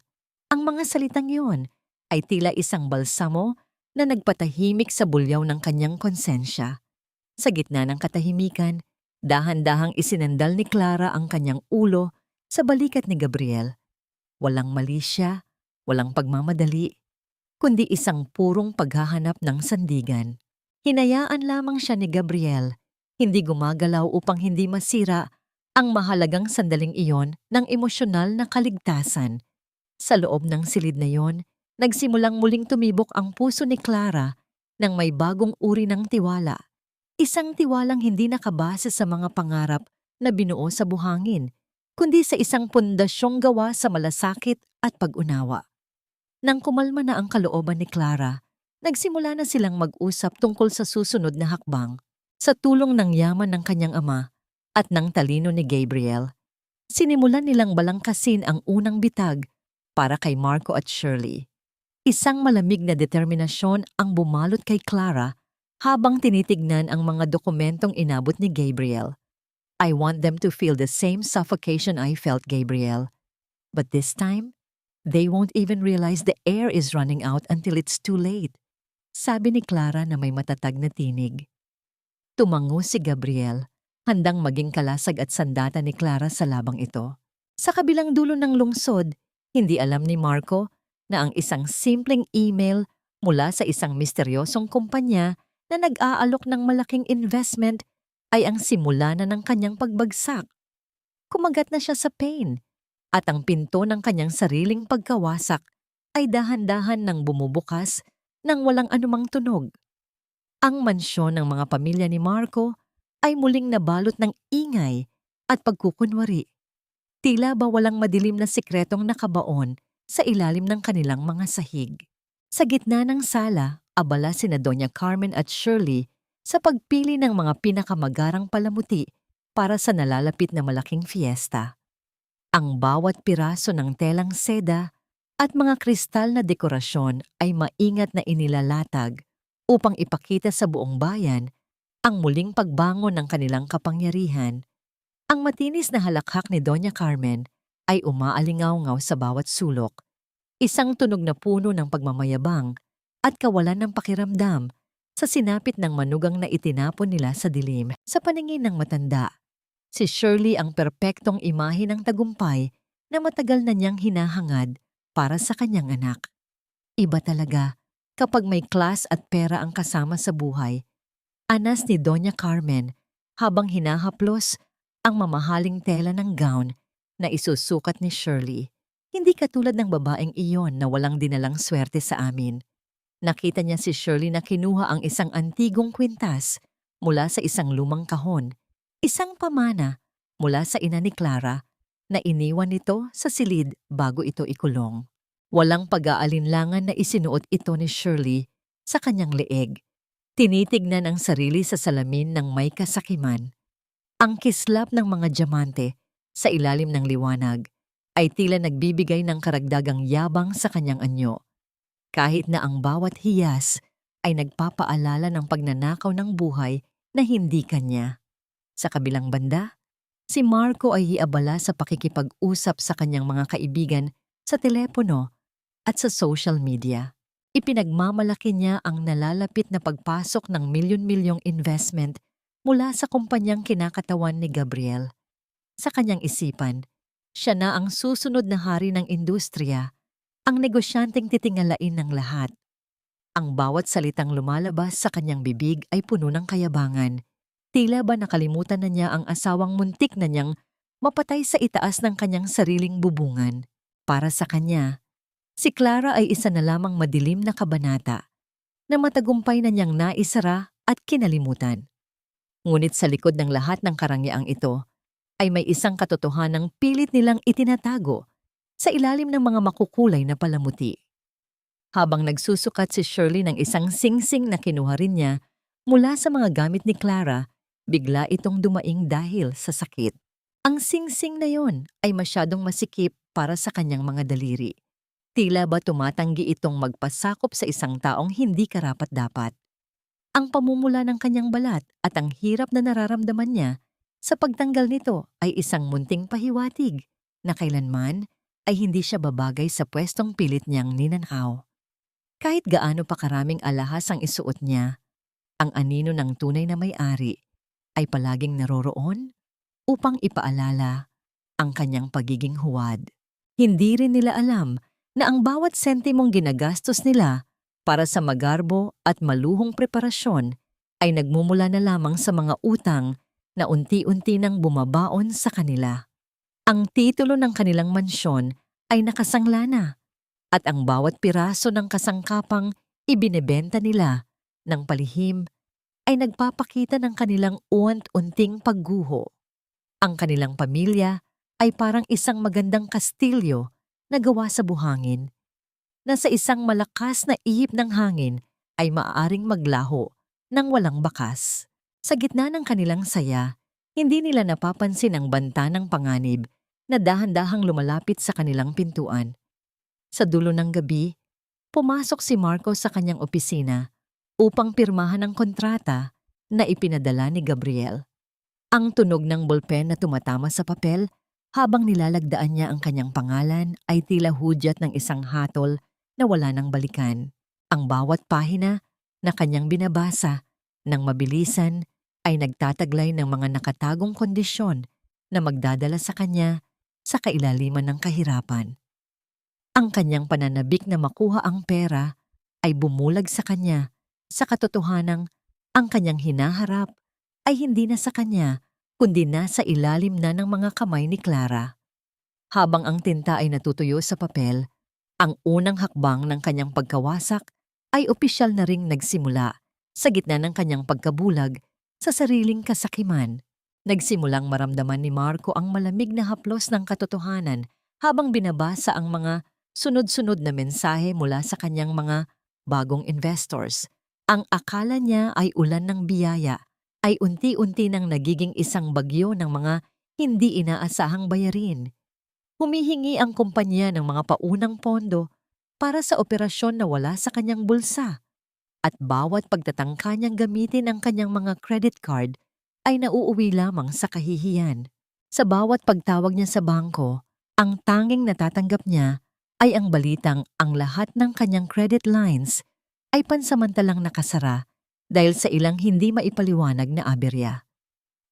Speaker 1: Ang mga salitang yun ay tila isang balsamo na nagpatahimik sa bulyaw ng kanyang konsensya. Sa gitna ng katahimikan, dahan-dahang isinandal ni Clara ang kanyang ulo sa balikat ni Gabriel. Walang mali siya, walang pagmamadali, kundi isang purong paghahanap ng sandigan. Hinayaan lamang siya ni Gabriel, hindi gumagalaw upang hindi masira ang mahalagang sandaling iyon ng emosyonal na kaligtasan. Sa loob ng silid na iyon, nagsimulang muling tumibok ang puso ni Clara ng may bagong uri ng tiwala. Isang tiwalang hindi nakabase sa mga pangarap na binuo sa buhangin, kundi sa isang pundasyong gawa sa malasakit at pag-unawa. Nang kumalma na ang kalooban ni Clara, nagsimula na silang mag-usap tungkol sa susunod na hakbang. Sa tulong ng yaman ng kanyang ama at ng talino ni Gabriel, sinimulan nilang balangkasin ang unang bitag para kay Marco at Shirley. Isang malamig na determinasyon ang bumalot kay Clara habang tinitignan ang mga dokumentong inabot ni Gabriel. I want them to feel the same suffocation I felt, Gabriel. But this time, they won't even realize the air is running out until it's too late. Sabi ni Clara na may matatag na tinig. Tumango si Gabriel, handang maging kalasag at sandata ni Clara sa labang ito. Sa kabilang dulo ng lungsod, hindi alam ni Marco na ang isang simpleng email mula sa isang misteryosong kumpanya na nag-aalok ng malaking investment ay ang simula na ng kanyang pagbagsak. Kumagat na siya sa pain at ang pinto ng kanyang sariling pagkawasak ay dahan-dahan nang bumubukas nang walang anumang tunog. Ang mansyon ng mga pamilya ni Marco ay muling nabalot ng ingay at pagkukunwari. Tila ba walang madilim na sikretong nakabaon sa ilalim ng kanilang mga sahig. Sa gitna ng sala, abala sina Doña Carmen at Shirley sa pagpili ng mga pinakamagarang palamuti para sa nalalapit na malaking fiesta. Ang bawat piraso ng telang seda at mga kristal na dekorasyon ay maingat na inilalatag upang ipakita sa buong bayan ang muling pagbangon ng kanilang kapangyarihan. Ang matinis na halakhak ni Doña Carmen ay umaalingaw-ngaw sa bawat sulok, isang tunog na puno ng pagmamayabang at kawalan ng pakiramdam sa sinapit ng manugang na itinapon nila sa dilim. Sa paningin ng matanda, si Shirley ang perpektong imahe ng tagumpay na matagal na niyang hinahangad para sa kanyang anak. Iba talaga kapag may class at pera ang kasama sa buhay. Anas ni Doña Carmen habang hinahaplos ang mamahaling tela ng gown na isusukat ni Shirley. Hindi katulad ng babaeng iyon na walang dinalang swerte sa amin. Nakita niya si Shirley na kinuha ang isang antigong kwintas mula sa isang lumang kahon, isang pamana mula sa ina ni Clara na iniwan nito sa silid bago ito ikulong. Walang pag-aalinlangan na isinuot ito ni Shirley sa kanyang leeg. Tinitignan ang sarili sa salamin ng may kasakiman. Ang kislap ng mga diamante sa ilalim ng liwanag ay tila nagbibigay ng karagdagang yabang sa kanyang anyo. Kahit na ang bawat hiyas ay nagpapaalala ng pagnanakaw ng buhay na hindi kanya. Sa kabilang banda, si Marco ay iabala sa pakikipag-usap sa kanyang mga kaibigan sa telepono at sa social media. Ipinagmamalaki niya ang nalalapit na pagpasok ng milyon-milyong investment mula sa kumpanyang kinakatawan ni Gabriel. Sa kanyang isipan, siya na ang susunod na hari ng industriya, ang negosyanteng titingalain ng lahat. Ang bawat salitang lumalabas sa kanyang bibig ay puno ng kayabangan. Tila ba nakalimutan na niya ang asawang muntik na niyang mapatay sa itaas ng kanyang sariling bubungan. Para sa kanya, si Clara ay isa na lamang madilim na kabanata na matagumpay na niyang naisara at kinalimutan. Ngunit sa likod ng lahat ng karangyaan ito ay may isang katotohanang pilit nilang itinatago sa ilalim ng mga makukulay na palamuti. Habang nagsusukat si Shirley ng isang singsing na kinuha rin niya mula sa mga gamit ni Clara, bigla itong dumaing dahil sa sakit. Ang singsing na yon ay masyadong masikip para sa kanyang mga daliri. Tila ba tumatanggi itong magpasakop sa isang taong hindi karapat-dapat. Ang pamumula ng kanyang balat at ang hirap na nararamdaman niya sa pagtanggal nito ay isang munting pahiwatig na kailanman ay hindi siya babagay sa pwestong pilit niyang ninanakaw. Kahit gaano pa karaming alahas ang isuot niya, ang anino ng tunay na may-ari ay palaging naroroon upang ipaalala ang kanyang pagiging huwad. Hindi rin nila alam na ang bawat sentimong ginagastos nila para sa magarbo at maluhong preparasyon ay nagmumula na lamang sa mga utang na unti-unti nang bumabaon sa kanila. Ang titulo ng kanilang mansyon ay nakasangla na at ang bawat piraso ng kasangkapang ibinebenta nila ng palihim ay nagpapakita ng kanilang uwant-unting pagguho. Ang kanilang pamilya ay parang isang magandang kastilyo na gawa sa buhangin. na sa isang malakas na ihip ng hangin ay maaaring maglaho ng walang bakas. Sa gitna ng kanilang saya, hindi nila napapansin ang banta ng panganib na dahan-dahang lumalapit sa kanilang pintuan. Sa dulo ng gabi, pumasok si Marco sa kanyang opisina upang pirmahan ang kontrata na ipinadala ni Gabriel. Ang tunog ng bolpen na tumatama sa papel habang nilalagdaan niya ang kanyang pangalan ay tila hudyat ng isang hatol na wala nang balikan. Ang bawat pahina na kanyang binabasa ng mabilisan ay nagtataglay ng mga nakatagong kondisyon na magdadala sa kanya sa kailaliman ng kahirapan. Ang kanyang pananabik na makuha ang pera ay bumulag sa kanya sa katotohanang ang kanyang hinaharap ay hindi na sa kanya kundi nasa ilalim na ng mga kamay ni Clara. Habang ang tinta ay natutuyo sa papel, ang unang hakbang ng kanyang pagkawasak ay opisyal na ring nagsimula sa gitna ng kanyang pagkabulag sa sariling kasakiman. Nagsimulang maramdaman ni Marco ang malamig na haplos ng katotohanan habang binabasa ang mga sunod-sunod na mensahe mula sa kanyang mga bagong investors. Ang akala niya ay ulan ng biyaya ay unti-unti nang nagiging isang bagyo ng mga hindi inaasahang bayarin. Humihingi ang kumpanya ng mga paunang pondo para sa operasyon na wala sa kanyang bulsa. At bawat pagtatangka niyang gamitin ang kanyang mga credit card ay nauuwi lamang sa kahihiyan. Sa bawat pagtawag niya sa bangko, ang tanging natatanggap niya ay ang balitang ang lahat ng kanyang credit lines ay pansamantalang nakasara dahil sa ilang hindi maipaliwanag na aberya.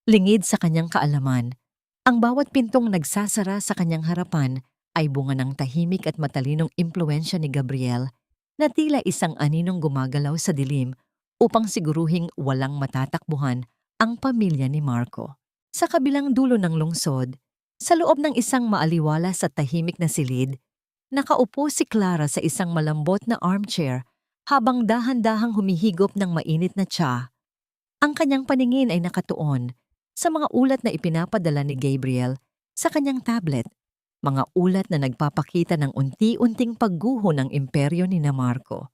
Speaker 1: Lingid sa kanyang kaalaman, ang bawat pintong nagsasara sa kanyang harapan ay bunga ng tahimik at matalinong impluensya ni Gabriel na tila isang aninong gumagalaw sa dilim upang siguruhing walang matatakbuhan ang pamilya ni Marco. Sa kabilang dulo ng lungsod, sa loob ng isang maaliwalas at tahimik na silid, nakaupo si Clara sa isang malambot na armchair habang dahan-dahang humihigop ng mainit na tsa. Ang kanyang paningin ay nakatuon sa mga ulat na ipinapadala ni Gabriel sa kanyang tablet, mga ulat na nagpapakita ng unti-unting pagguho ng imperyo ni Marco.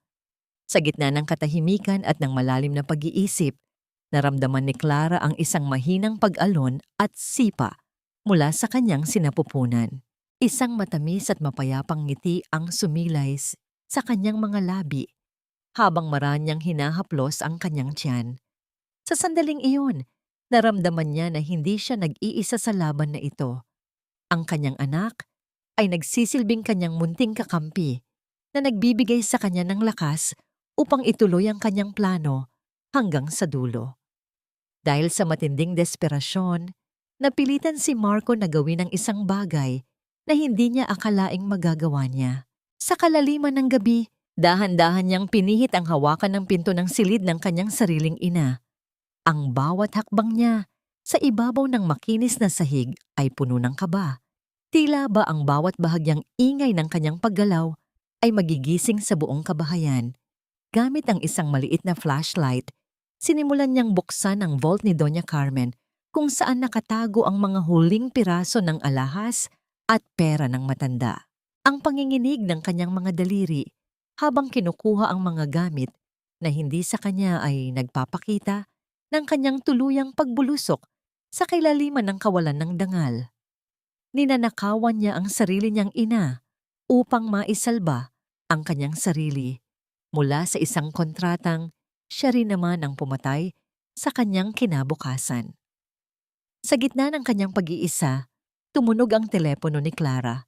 Speaker 1: Sa gitna ng katahimikan at ng malalim na pag-iisip, naramdaman ni Clara ang isang mahinang pag-alon at sipa mula sa kanyang sinapupunan. Isang matamis at mapayapang ngiti ang sumilay sa kanyang mga labi habang maranyang hinahaplos ang kanyang tiyan. Sa sandaling iyon, naramdaman niya na hindi siya nag-iisa sa laban na ito. Ang kanyang anak ay nagsisilbing kanyang munting kakampi na nagbibigay sa kanya ng lakas upang ituloy ang kanyang plano hanggang sa dulo. Dahil sa matinding desperasyon, napilitan si Marco na gawin ang isang bagay na hindi niya akalaing magagawa niya. Sa kalaliman ng gabi, dahan-dahan niyang pinihit ang hawakan ng pinto ng silid ng kanyang sariling ina. Ang bawat hakbang niya sa ibabaw ng makinis na sahig ay puno ng kaba. Tila ba ang bawat bahagyang ingay ng kanyang paggalaw ay magigising sa buong kabahayan. Gamit ang isang maliit na flashlight, sinimulan niyang buksan ang vault ni Doña Carmen kung saan nakatago ang mga huling piraso ng alahas at pera ng matanda. Ang panginginig ng kanyang mga daliri habang kinukuha ang mga gamit na hindi sa kanya ay nagpapakita ng kanyang tuluyang pagbulusok sa kailaliman ng kawalan ng dangal. Ninanakawan niya ang sarili niyang ina upang maisalba ang kanyang sarili mula sa isang kontratang siya rin naman ang pumatay sa kanyang kinabukasan. Sa gitna ng kanyang pag-iisa, tumunog ang telepono ni Clara.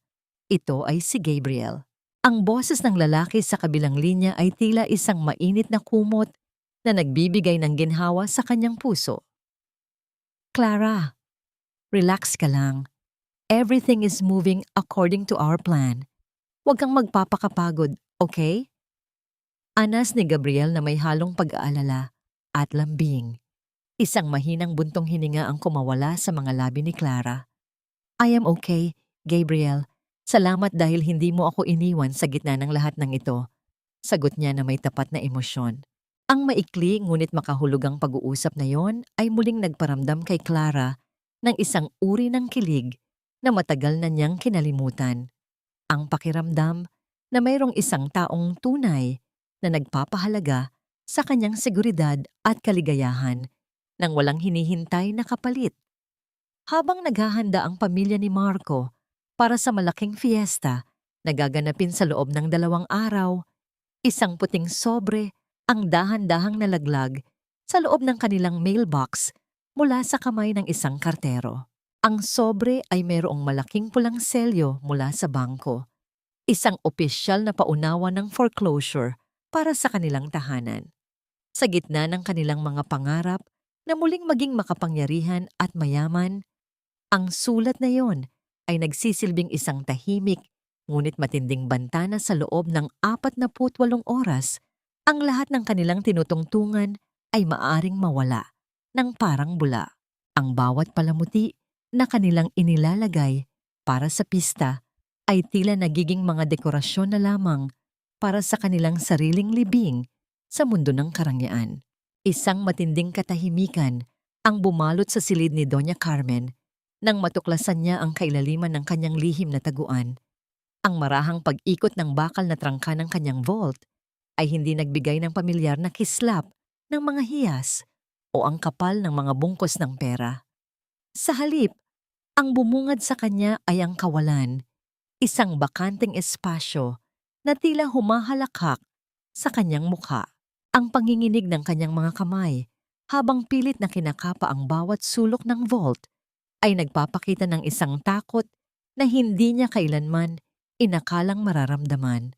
Speaker 1: Ito ay si Gabriel. Ang boses ng lalaki sa kabilang linya ay tila isang mainit na kumot na nagbibigay ng ginhawa sa kanyang puso. Clara, relax ka lang. Everything is moving according to our plan. Huwag kang magpapakapagod, okay? Anas ni Gabriel na may halong pag-aalala at lambing. Isang mahinang buntong hininga ang kumawala sa mga labi ni Clara. I am okay, Gabriel. Salamat dahil hindi mo ako iniwan sa gitna ng lahat ng ito. Sagot niya na may tapat na emosyon. Ang maikli ngunit makahulugang pag-uusap na yon ay muling nagparamdam kay Clara ng isang uri ng kilig na matagal na niyang kinalimutan. Ang pakiramdam na mayroong isang taong tunay na nagpapahalaga sa kanyang seguridad at kaligayahan nang walang hinihintay na kapalit. Habang naghahanda ang pamilya ni Marco para sa malaking fiesta na gaganapin sa loob ng 2 araw, isang puting sobre ang dahan-dahang nalaglag sa loob ng kanilang mailbox mula sa kamay ng isang kartero. Ang sobre ay mayroong malaking pulang selyo mula sa bangko, isang opisyal na paunawa ng foreclosure para sa kanilang tahanan. Sa gitna ng kanilang mga pangarap na muling maging makapangyarihan at mayaman, ang sulat na yon ay nagsisilbing isang tahimik ngunit matinding bantana sa loob ng 48 oras. Ang lahat ng kanilang tinutungtungan ay maaring mawala ng parang bula. Ang bawat palamuti na kanilang inilalagay para sa pista ay tila nagiging mga dekorasyon na lamang para sa kanilang sariling libing sa mundo ng karangyaan. Isang matinding katahimikan ang bumalot sa silid ni Doña Carmen nang matuklasan niya ang kailaliman ng kanyang lihim na taguan. Ang marahang pag-ikot ng bakal na trangka ng kanyang vault ay hindi nagbigay ng pamilyar na kislap ng mga hiyas o ang kapal ng mga bungkos ng pera. Sa halip, ang bumungad sa kanya ay ang kawalan, isang bakanting espasyo na tila humahalakhak sa kanyang mukha. Ang panginginig ng kanyang mga kamay habang pilit na kinakapa ang bawat sulok ng vault ay nagpapakita ng isang takot na hindi niya kailanman inakalang mararamdaman.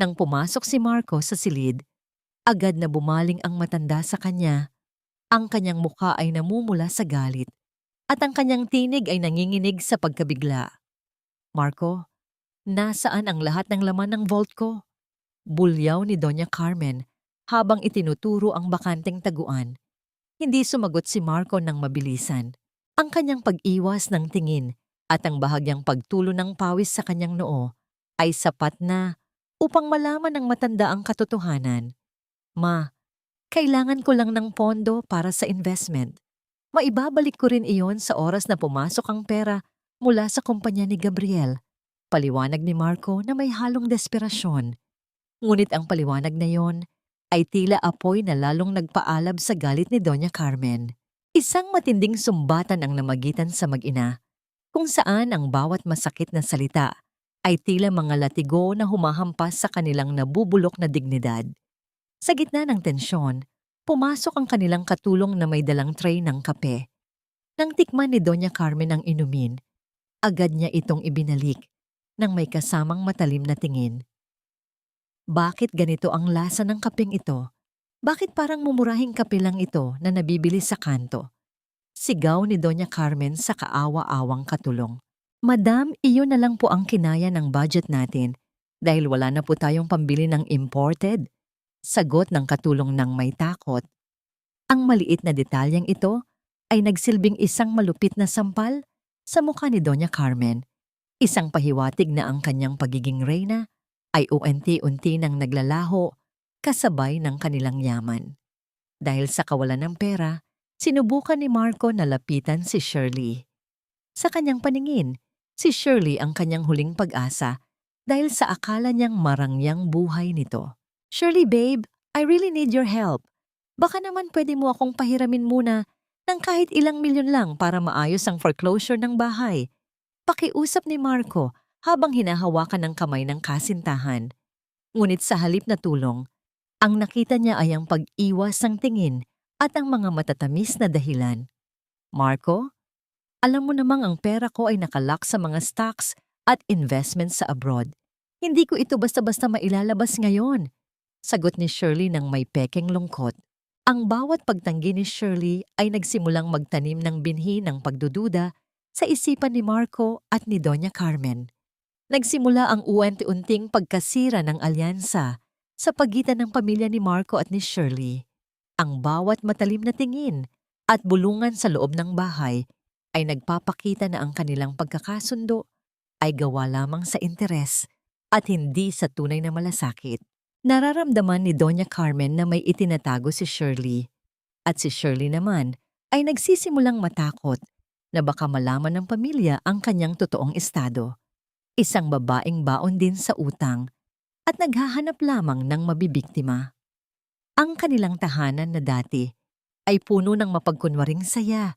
Speaker 1: Nang pumasok si Marco sa silid, agad na bumaling ang matanda sa kanya. Ang kanyang mukha ay namumula sa galit at ang kanyang tinig ay nanginginig sa pagkabigla. "Marco, nasaan ang lahat ng laman ng vault ko?" Bulyaw ni Doña Carmen habang itinuturo ang bakanteng taguan. Hindi sumagot si Marco ng mabilisan. Ang kanyang pag-iwas ng tingin at ang bahagyang pagtulo ng pawis sa kanyang noo ay sapat na upang malaman ng matanda ang katotohanan. "Ma, kailangan ko lang ng pondo para sa investment. Maibabalik ko rin iyon sa oras na pumasok ang pera mula sa kumpanya ni Gabriel." Paliwanag ni Marco na may halong desperasyon. Ngunit ang paliwanag na yon ay tila apoy na lalong nagpaalab sa galit ni Doña Carmen. Isang matinding sumbatan ang namagitan sa mag-ina, kung saan ang bawat masakit na salita ay tila mga latigo na humahampas sa kanilang nabubulok na dignidad. Sa gitna ng tensyon, pumasok ang kanilang katulong na may dalang tray ng kape. Nang tikman ni Doña Carmen ang inumin, agad niya itong ibinalik nang may kasamang matalim na tingin. "Bakit ganito ang lasa ng kapeng ito? Bakit parang mumurahing kape lang ito na nabibili sa kanto?" Sigaw ni Doña Carmen sa kaawa-awang katulong. "Madam, iyon na lang po ang kinaya ng budget natin dahil wala na po tayong pambili ng imported." Sagot ng katulong ng may takot. Ang maliit na detalyeng ito ay nagsilbing isang malupit na sampal sa mukha ni Doña Carmen. Isang pahiwatig na ang kanyang pagiging reyna ay unti-unti nang naglalaho kasabay ng kanilang yaman. Dahil sa kawalan ng pera, sinubukan ni Marco na lapitan si Shirley. Sa kanyang paningin, si Shirley ang kanyang huling pag-asa dahil sa akala niyang marangyang buhay nito. "Shirley babe, I really need your help. Baka naman pwede mo akong pahiramin muna ng kahit ilang milyon lang para maayos ang foreclosure ng bahay." Pakiusap ni Marco habang hinahawakan ng kamay ng kasintahan. Ngunit sa halip na tulong, ang nakita niya ay ang pag-iwas ng tingin at ang mga matatamis na dahilan. "Marco, alam mo namang ang pera ko ay nakalak sa mga stocks at investments sa abroad. Hindi ko ito basta-basta mailalabas ngayon." Sagot ni Shirley ng may pekeng lungkot. Ang bawat pagtanggi ni Shirley ay nagsimulang magtanim ng binhi ng pagdududa sa isipan ni Marco at ni Doña Carmen. Nagsimula ang unti-unting pagkasira ng alyansa sa pagitan ng pamilya ni Marco at ni Shirley. Ang bawat matalim na tingin at bulungan sa loob ng bahay ay nagpapakita na ang kanilang pagkakasundo ay gawa lamang sa interes at hindi sa tunay na malasakit. Nararamdaman ni Doña Carmen na may itinatago si Shirley, at si Shirley naman ay nagsisimulang matakot na baka malaman ng pamilya ang kanyang totoong estado. Isang babaeng baon din sa utang at naghahanap lamang ng mabibiktima. Ang kanilang tahanan na dati ay puno ng mapagkunwaring saya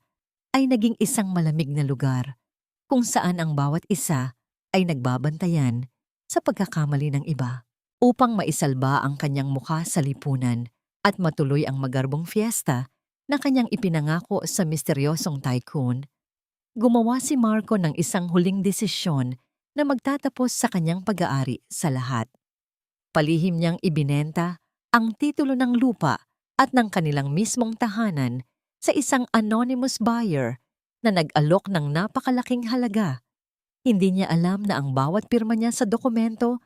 Speaker 1: ay naging isang malamig na lugar kung saan ang bawat isa ay nagbabantayan sa pagkakamali ng iba. Upang maisalba ang kanyang mukha sa lipunan at matuloy ang magarbong fiesta na kanyang ipinangako sa misteryosong tycoon, gumawa si Marco ng isang huling desisyon na magtatapos sa kanyang pag-aari sa lahat. Palihim niyang ibinenta ang titulo ng lupa at ng kanilang mismong tahanan sa isang anonymous buyer na nag-alok ng napakalaking halaga. Hindi niya alam na ang bawat pirma niya sa dokumento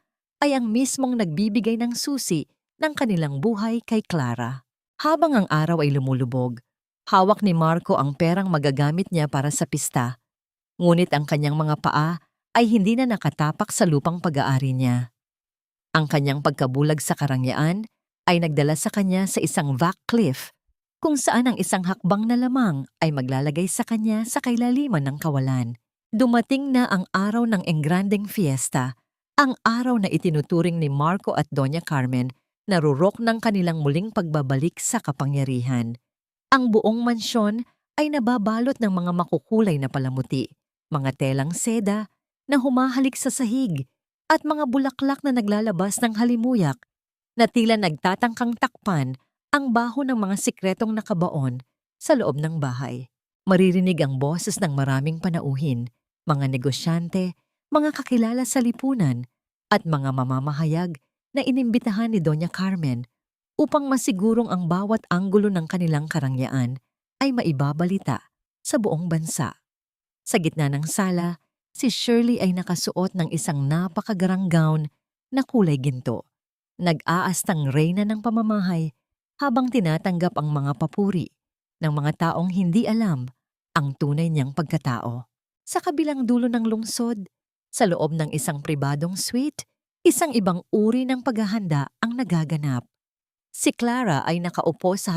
Speaker 1: ay ang mismong nagbibigay ng susi ng kanilang buhay kay Clara. Habang ang araw ay lumulubog, hawak ni Marco ang perang magagamit niya para sa pista. Ngunit ang kanyang mga paa ay hindi na nakatapak sa lupang pag-aari niya. Ang kanyang pagkabulag sa karangyaan ay nagdala sa kanya sa isang vac cliff kung saan ang isang hakbang na lamang ay maglalagay sa kanya sa kailaliman ng kawalan. Dumating na ang araw ng engrandeng fiesta, ang araw na itinuturing ni Marco at Doña Carmen na rurok ng kanilang muling pagbabalik sa kapangyarihan. Ang buong mansyon ay nababalot ng mga makukulay na palamuti, mga telang seda na humahalik sa sahig at mga bulaklak na naglalabas ng halimuyak na tila nagtatangkang takpan ang baho ng mga sikretong nakabaon sa loob ng bahay. Maririnig ang boses ng maraming panauhin, mga negosyante, mga kakilala sa lipunan, at mga mamamahayag na inimbitahan ni Doña Carmen upang masigurong ang bawat anggulo ng kanilang karangyaan ay maibabalita sa buong bansa. Sa gitna ng sala, si Shirley ay nakasuot ng isang napakagarang gown na kulay ginto. Nag-aastang reyna ng pamamahay habang tinatanggap ang mga papuri ng mga taong hindi alam ang tunay niyang pagkatao. Sa kabilang dulo ng lungsod, sa loob ng isang pribadong suite, isang ibang uri ng paghahanda ang nagaganap. Si Clara ay nakaupo sa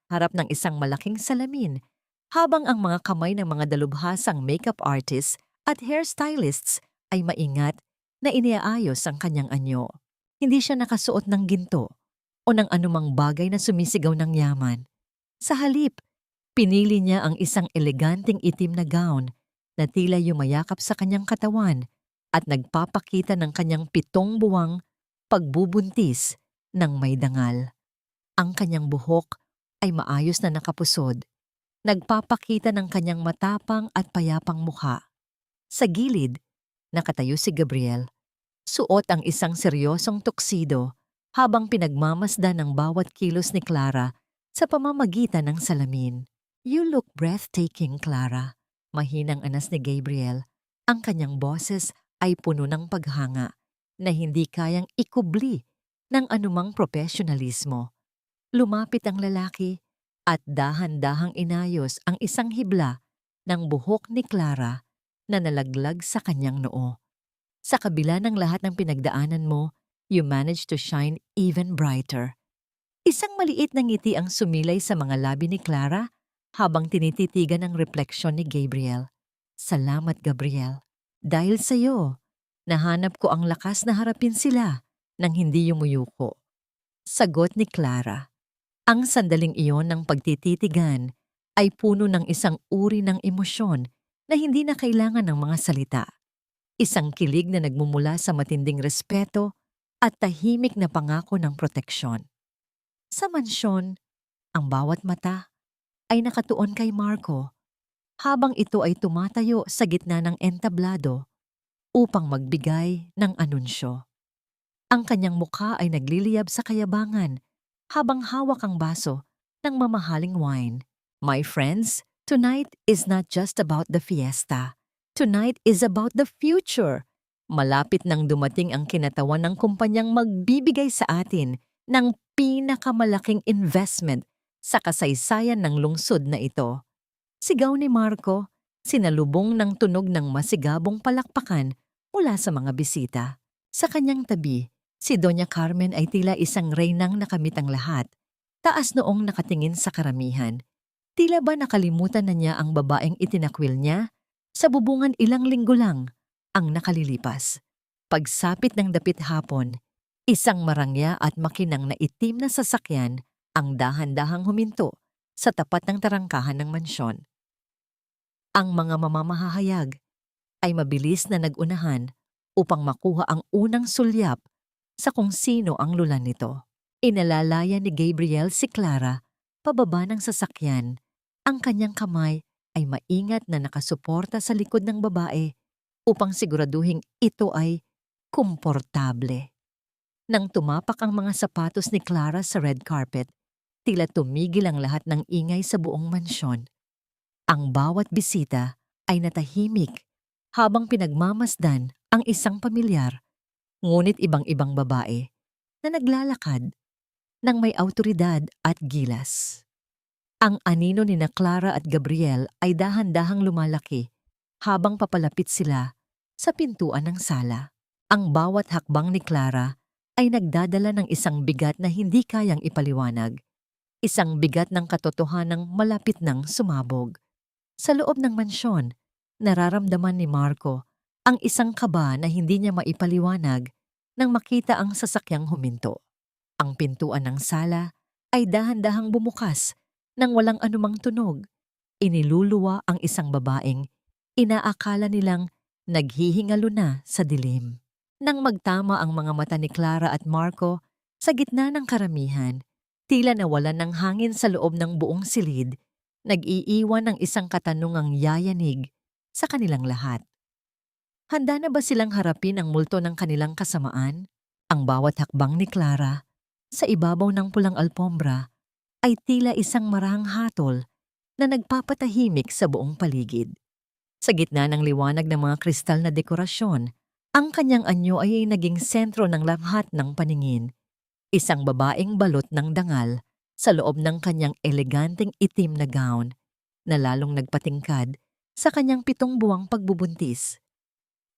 Speaker 1: harap ng isang malaking salamin habang ang mga kamay ng mga dalubhasang makeup artists at hairstylists ay maingat na iniaayos ang kanyang anyo. Hindi siya nakasuot ng ginto o ng anumang bagay na sumisigaw ng yaman. Sa halip, pinili niya ang isang eleganteng itim na gown na tila yumayakap sa kanyang katawan at nagpapakita ng kanyang 7 buwang pagbubuntis ng may dangal. Ang kanyang buhok ay maayos na nakapusod, nagpapakita ng kanyang matapang at payapang mukha. Sa gilid, nakatayo si Gabriel, suot ang isang seryosong tuksido habang pinagmamasdan ng bawat kilos ni Clara sa pamamagitan ng salamin. "You look breathtaking, Clara," mahinang anas ni Gabriel. Ang kanyang boses ay puno ng paghanga na hindi kayang ikubli ng anumang profesionalismo. Lumapit ang lalaki at dahan-dahang inayos ang isang hibla ng buhok ni Clara na nalaglag sa kanyang noo. "Sa kabila ng lahat ng pinagdaanan mo, you managed to shine even brighter." Isang maliit na ngiti ang sumilay sa mga labi ni Clara habang tinititigan ang refleksyon ni Gabriel. "Salamat, Gabriel. Dahil sa'yo, nahanap ko ang lakas na harapin sila nang hindi yumuyuko." Sagot ni Clara. Ang sandaling iyon ng pagtititigan ay puno ng isang uri ng emosyon na hindi na kailangan ng mga salita. Isang kilig na nagmumula sa matinding respeto at tahimik na pangako ng proteksyon. Sa mansyon, ang bawat mata ay nakatuon kay Marco habang ito ay tumatayo sa gitna ng entablado upang magbigay ng anunsyo. Ang kanyang mukha ay nagliliyab sa kayabangan habang hawak ang baso ng mamahaling wine. "My friends, tonight is not just about the fiesta. Tonight is about the future." Malapit nang dumating ang kinatawan ng kumpanyang magbibigay sa atin ng pinakamalaking investment sa kasaysayan ng lungsod na ito. Sigaw ni Marco, sinalubong ng tunog ng masigabong palakpakan mula sa mga bisita. Sa kanyang tabi, si Doña Carmen ay tila isang reynang nakamit ang lahat, taas noong nakatingin sa karamihan. Tila ba nakalimutan na niya ang babaeng itinakwil niya? Sa bubungan ilang linggo lang ang nakalilipas. Pagsapit ng dapit hapon, Isang marangya at makinang na itim na sasakyan ang dahan-dahang huminto sa tapat ng tarangkahan ng mansyon. Ang mga mamamahayag ay mabilis na nagunahan upang makuha ang unang sulyap sa kung sino ang lula nito. Inalalaya ni Gabriel si Clara pababa ng sasakyan. Ang kanyang kamay ay maingat na nakasuporta sa likod ng babae upang siguraduhing ito ay komportable. Nang tumapak ang mga sapatos ni Clara sa red carpet, tila tumigil ang lahat ng ingay sa buong mansyon. Ang bawat bisita ay natahimik habang pinagmamasdan ang isang pamilyar, ngunit ibang-ibang babae na naglalakad ng may awtoridad at gilas. Ang anino ni na Clara at Gabriel ay dahan-dahang lumalaki habang papalapit sila sa pintuan ng sala. Ang bawat hakbang ni Clara ay nagdadala ng isang bigat na hindi kayang ipaliwanag, isang bigat ng katotohanang malapit ng sumabog. Sa loob ng mansyon, nararamdaman ni Marco ang isang kaba na hindi niya maipaliwanag nang makita ang sasakyang huminto. Ang pintuan ng sala ay dahan-dahang bumukas nang walang anumang tunog. Iniluluwa ang isang babaeng inaakala nilang naghihingalo na sa dilim. Nang magtama ang mga mata ni Clara at Marco sa gitna ng karamihan, tila nawalan ng hangin sa loob ng buong silid, nag-iiwan ng isang katanungang yayanig sa kanilang lahat. Handa na ba silang harapin ang multo ng kanilang kasamaan? Ang bawat hakbang ni Clara sa ibabaw ng pulang alpombra ay tila isang marahang hatol na nagpapatahimik sa buong paligid. Sa gitna ng liwanag ng mga kristal na dekorasyon, ang kanyang anyo ay naging sentro ng lahat ng paningin. Isang babaeng balot ng dangal sa loob ng kanyang eleganteng itim na gown na lalong nagpatingkad sa kanyang 7 buwang pagbubuntis.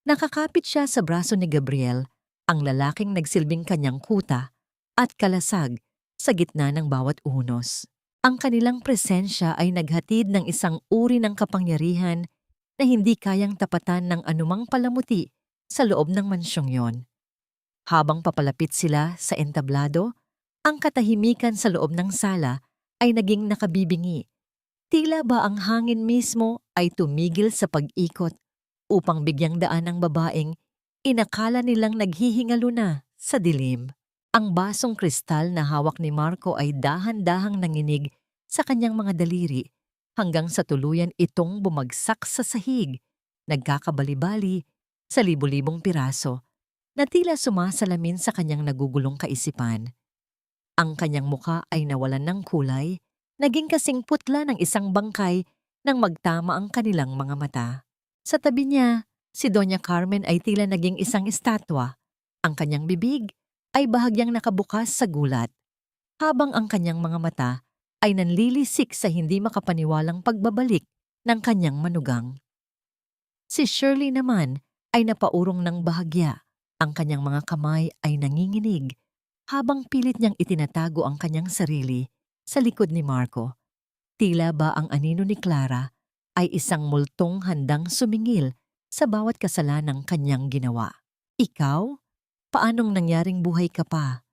Speaker 1: Nakakapit siya sa braso ni Gabriel, ang lalaking nagsilbing kanyang kuta at kalasag sa gitna ng bawat unos. Ang kanilang presensya ay naghatid ng isang uri ng kapangyarihan na hindi kayang tapatan ng anumang palamuti sa loob ng mansyong yon. Habang papalapit sila sa entablado, ang katahimikan sa loob ng sala ay naging nakabibingi. Tila ba ang hangin mismo ay tumigil sa pag-ikot upang bigyang daan ang babaeng inakala nilang naghihingalo na sa dilim. Ang basong kristal na hawak ni Marco ay dahan-dahang nanginig sa kanyang mga daliri hanggang sa tuluyan itong bumagsak sa sahig, nagkakabali-bali sa libu-libong piraso na tila sumasalamin sa kanyang nagugulong kaisipan. Ang kanyang muka ay nawalan ng kulay, naging kasing putla ng isang bangkay nang magtama ang kanilang mga mata. Sa tabi niya, si Doña Carmen ay tila naging isang estatwa. Ang kanyang bibig ay bahagyang nakabukas sa gulat, habang ang kanyang mga mata ay nanlilisik sa hindi makapaniwalang pagbabalik ng kanyang manugang. Si Shirley naman ay napaurong ng bahagya. Ang kanyang mga kamay ay nanginginig habang pilit niyang itinatago ang kanyang sarili sa likod ni Marco. Tila ba ang anino ni Clara ay isang multong handang sumingil sa bawat kasalanang kanyang ginawa. Ikaw? Paanong nangyaring buhay ka pa?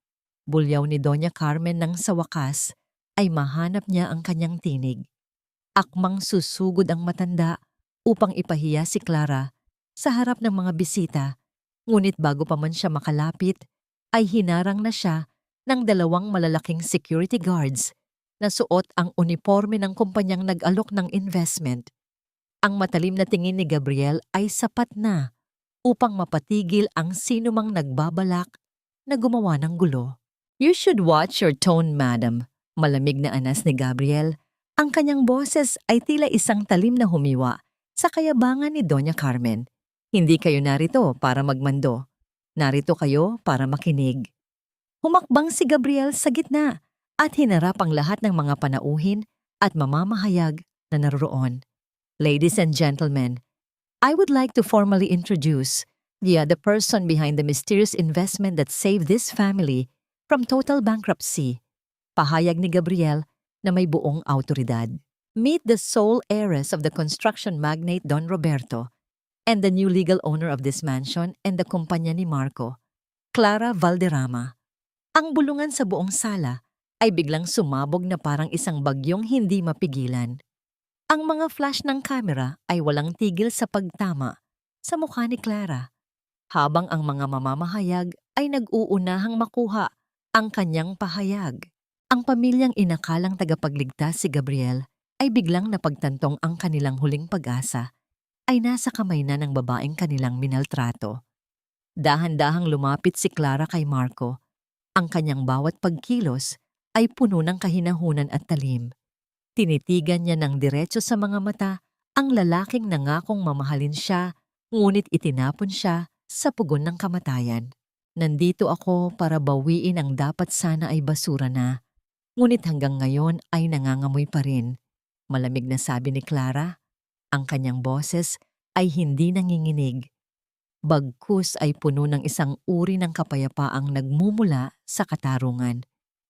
Speaker 1: Bulyaw ni Doña Carmen nang sa wakas ay mahanap niya ang kanyang tinig. Akmang susugod ang matanda upang ipahiya si Clara sa harap ng mga bisita, ngunit bago pa man siya makalapit, ay hinarang na siya ng 2 malalaking security guards na suot ang uniforme ng kumpanyang nag-alok ng investment. Ang matalim na tingin ni Gabriel ay sapat na upang mapatigil ang sinumang nagbabalak na gumawa ng gulo. You should watch your tone, madam. Malamig na anas ni Gabriel. Ang kanyang boses ay tila isang talim na humiwa sa kayabangan ni Doña Carmen. Hindi kayo narito para magmando. Narito kayo para makinig. Humakbang si Gabriel sa gitna at hinarap ang lahat ng mga panauhin at mamamahayag na naroon. Ladies and gentlemen, I would like to formally introduce the person behind the mysterious investment that saved this family from total bankruptcy. Pahayag ni Gabriel na may buong autoridad. Meet the sole heiress of the construction magnate Don Roberto and the new legal owner of this mansion and the kumpanya ni Marco, Clara Valderrama. Ang bulungan sa buong sala ay biglang sumabog na parang isang bagyong hindi mapigilan. Ang mga flash ng kamera ay walang tigil sa pagtama sa mukha ni Clara, habang ang mga mamamahayag ay nag-uunahang makuha ang kanyang pahayag. Ang pamilyang inakalang tagapagligtas si Gabriel ay biglang napagtantong ang kanilang huling pag-asa ay nasa kamay na ng babaeng kanilang minaltrato. Dahan-dahang lumapit si Clara kay Marco. Ang kanyang bawat pagkilos ay puno ng kahinahunan at talim. Tinitigan niya ng diretso sa mga mata ang lalaking nangakong mamahalin siya, ngunit itinapon siya sa pugon ng kamatayan. Nandito ako para bawiin ang dapat sana ay basura na, ngunit hanggang ngayon ay nangangamoy pa rin. Malamig na sabi ni Clara. Ang kanyang boses ay hindi nanginginig. Bagkus ay puno ng isang uri ng kapayapaang nagmumula sa katarungan.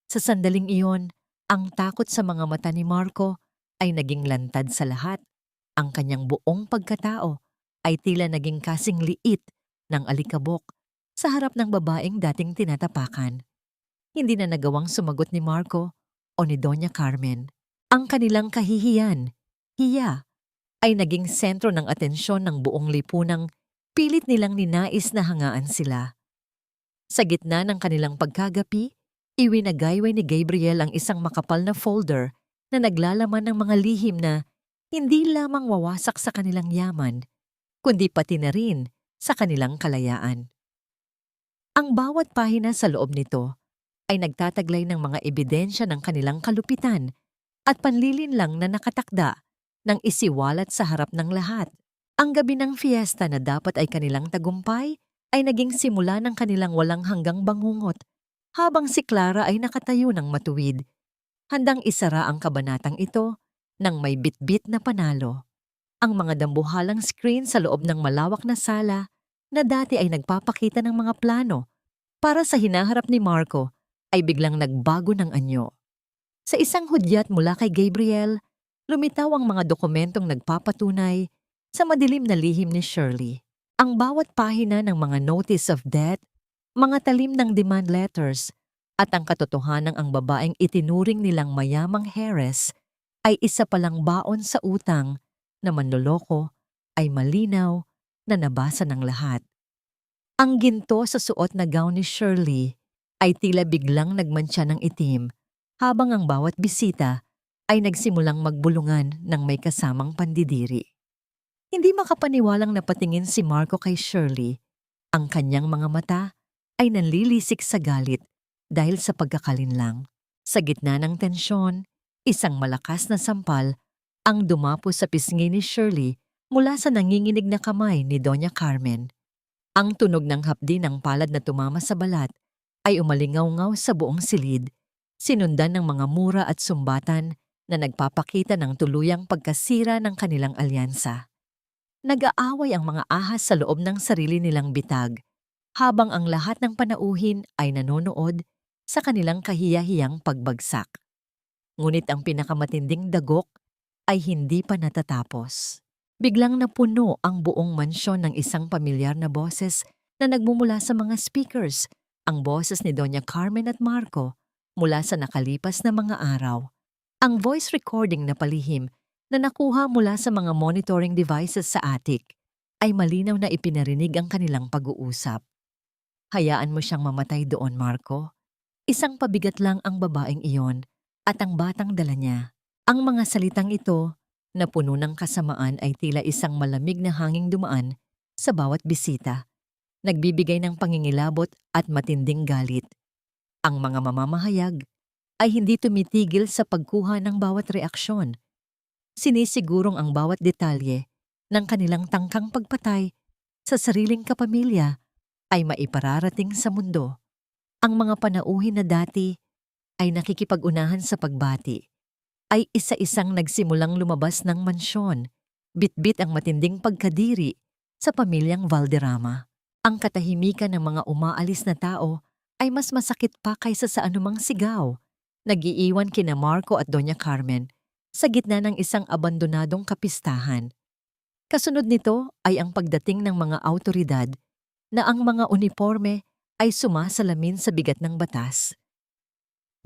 Speaker 1: Sa sandaling iyon, ang takot sa mga mata ni Marco ay naging lantad sa lahat. Ang kanyang buong pagkatao ay tila naging kasing liit ng alikabok sa harap ng babaeng dating tinatapakan. Hindi na nagawang sumagot ni Marco o ni Doña Carmen. Ang kanilang kahihiyan, hiya, ay naging sentro ng atensyon ng buong lipunang pilit nilang ninais na hangaan sila. Sa gitna ng kanilang pagkagapi, iwinagayway ni Gabriel ang isang makapal na folder na naglalaman ng mga lihim na hindi lamang wawasak sa kanilang yaman, kundi pati na rin sa kanilang kalayaan. Ang bawat pahina sa loob nito ay nagtataglay ng mga ebidensya ng kanilang kalupitan at panlilinlang na nakatakda ng isiwalat sa harap ng lahat. Ang gabi ng fiesta na dapat ay kanilang tagumpay ay naging simula ng kanilang walang hanggang bangungot habang si Clara ay nakatayo ng matuwid. Handang isara ang kabanatang ito ng may bitbit na panalo. Ang mga dambuhalang screen sa loob ng malawak na sala na dati ay nagpapakita ng mga plano para sa hinaharap ni Marco ay biglang nagbago ng anyo. Sa isang hudyat mula kay Gabriel, lumitaw ang mga dokumentong nagpapatunay sa madilim na lihim ni Shirley. Ang bawat pahina ng mga notice of death, mga talim ng demand letters, at ang katotohanang ang babaeng itinuring nilang mayamang heiress ay isa palang baon sa utang na manloloko ay malinaw na nabasa ng lahat. Ang ginto sa suot na gown ni Shirley ay tila biglang nagmantsa ng itim, habang ang bawat bisita ay nagsimulang magbulungan ng may kasamang pandidiri. Hindi makapaniwalang napatingin si Marco kay Shirley. Ang kanyang mga mata ay nanlilisik sa galit dahil sa pagkakalinlang. Sa gitna ng tensyon, isang malakas na sampal ang dumapo sa pisngi ni Shirley mula sa nanginginig na kamay ni Doña Carmen. Ang tunog ng hapdi ng palad na tumama sa balat ay umalingaw-ngaw sa buong silid, sinundan ng mga mura at sumbatan na nagpapakita ng tuluyang pagkasira ng kanilang alyansa. Nag-aaway ang mga ahas sa loob ng sarili nilang bitag, habang ang lahat ng panauhin ay nanonood sa kanilang kahiyahiyang pagbagsak. Ngunit ang pinakamatinding dagok ay hindi pa natatapos. Biglang napuno ang buong mansyon ng isang pamilyar na boses na nagmumula sa mga speakers, ang boses ni Doña Carmen at Marco mula sa nakalipas na mga araw. Ang voice recording na palihim na nakuha mula sa mga monitoring devices sa attic ay malinaw na ipinarinig ang kanilang pag-uusap. Hayaan mo siyang mamatay doon, Marco. Isang pabigat lang ang babaeng iyon at ang batang dala niya. Ang mga salitang ito na puno ng kasamaan ay tila isang malamig na hanging dumaan sa bawat bisita, nagbibigay ng pangingilabot at matinding galit. Ang mga mamamahayag ay hindi tumitigil sa pagkuha ng bawat reaksyon. Sinisigurong ang bawat detalye ng kanilang tangkang pagpatay sa sariling kapamilya ay maipararating sa mundo. Ang mga panauhin na dati ay nakikipag-unahan sa pagbati ay isa-isang nagsimulang lumabas ng mansyon, bitbit ang matinding pagkadiri sa pamilyang Valderrama. Ang katahimikan ng mga umaalis na tao ay mas masakit pa kaysa sa anumang sigaw. Nag-iiwan kina Marco at Doña Carmen sa gitna ng isang abandonadong kapistahan. Kasunod nito ay ang pagdating ng mga awtoridad na ang mga uniforme ay sumasalamin sa bigat ng batas.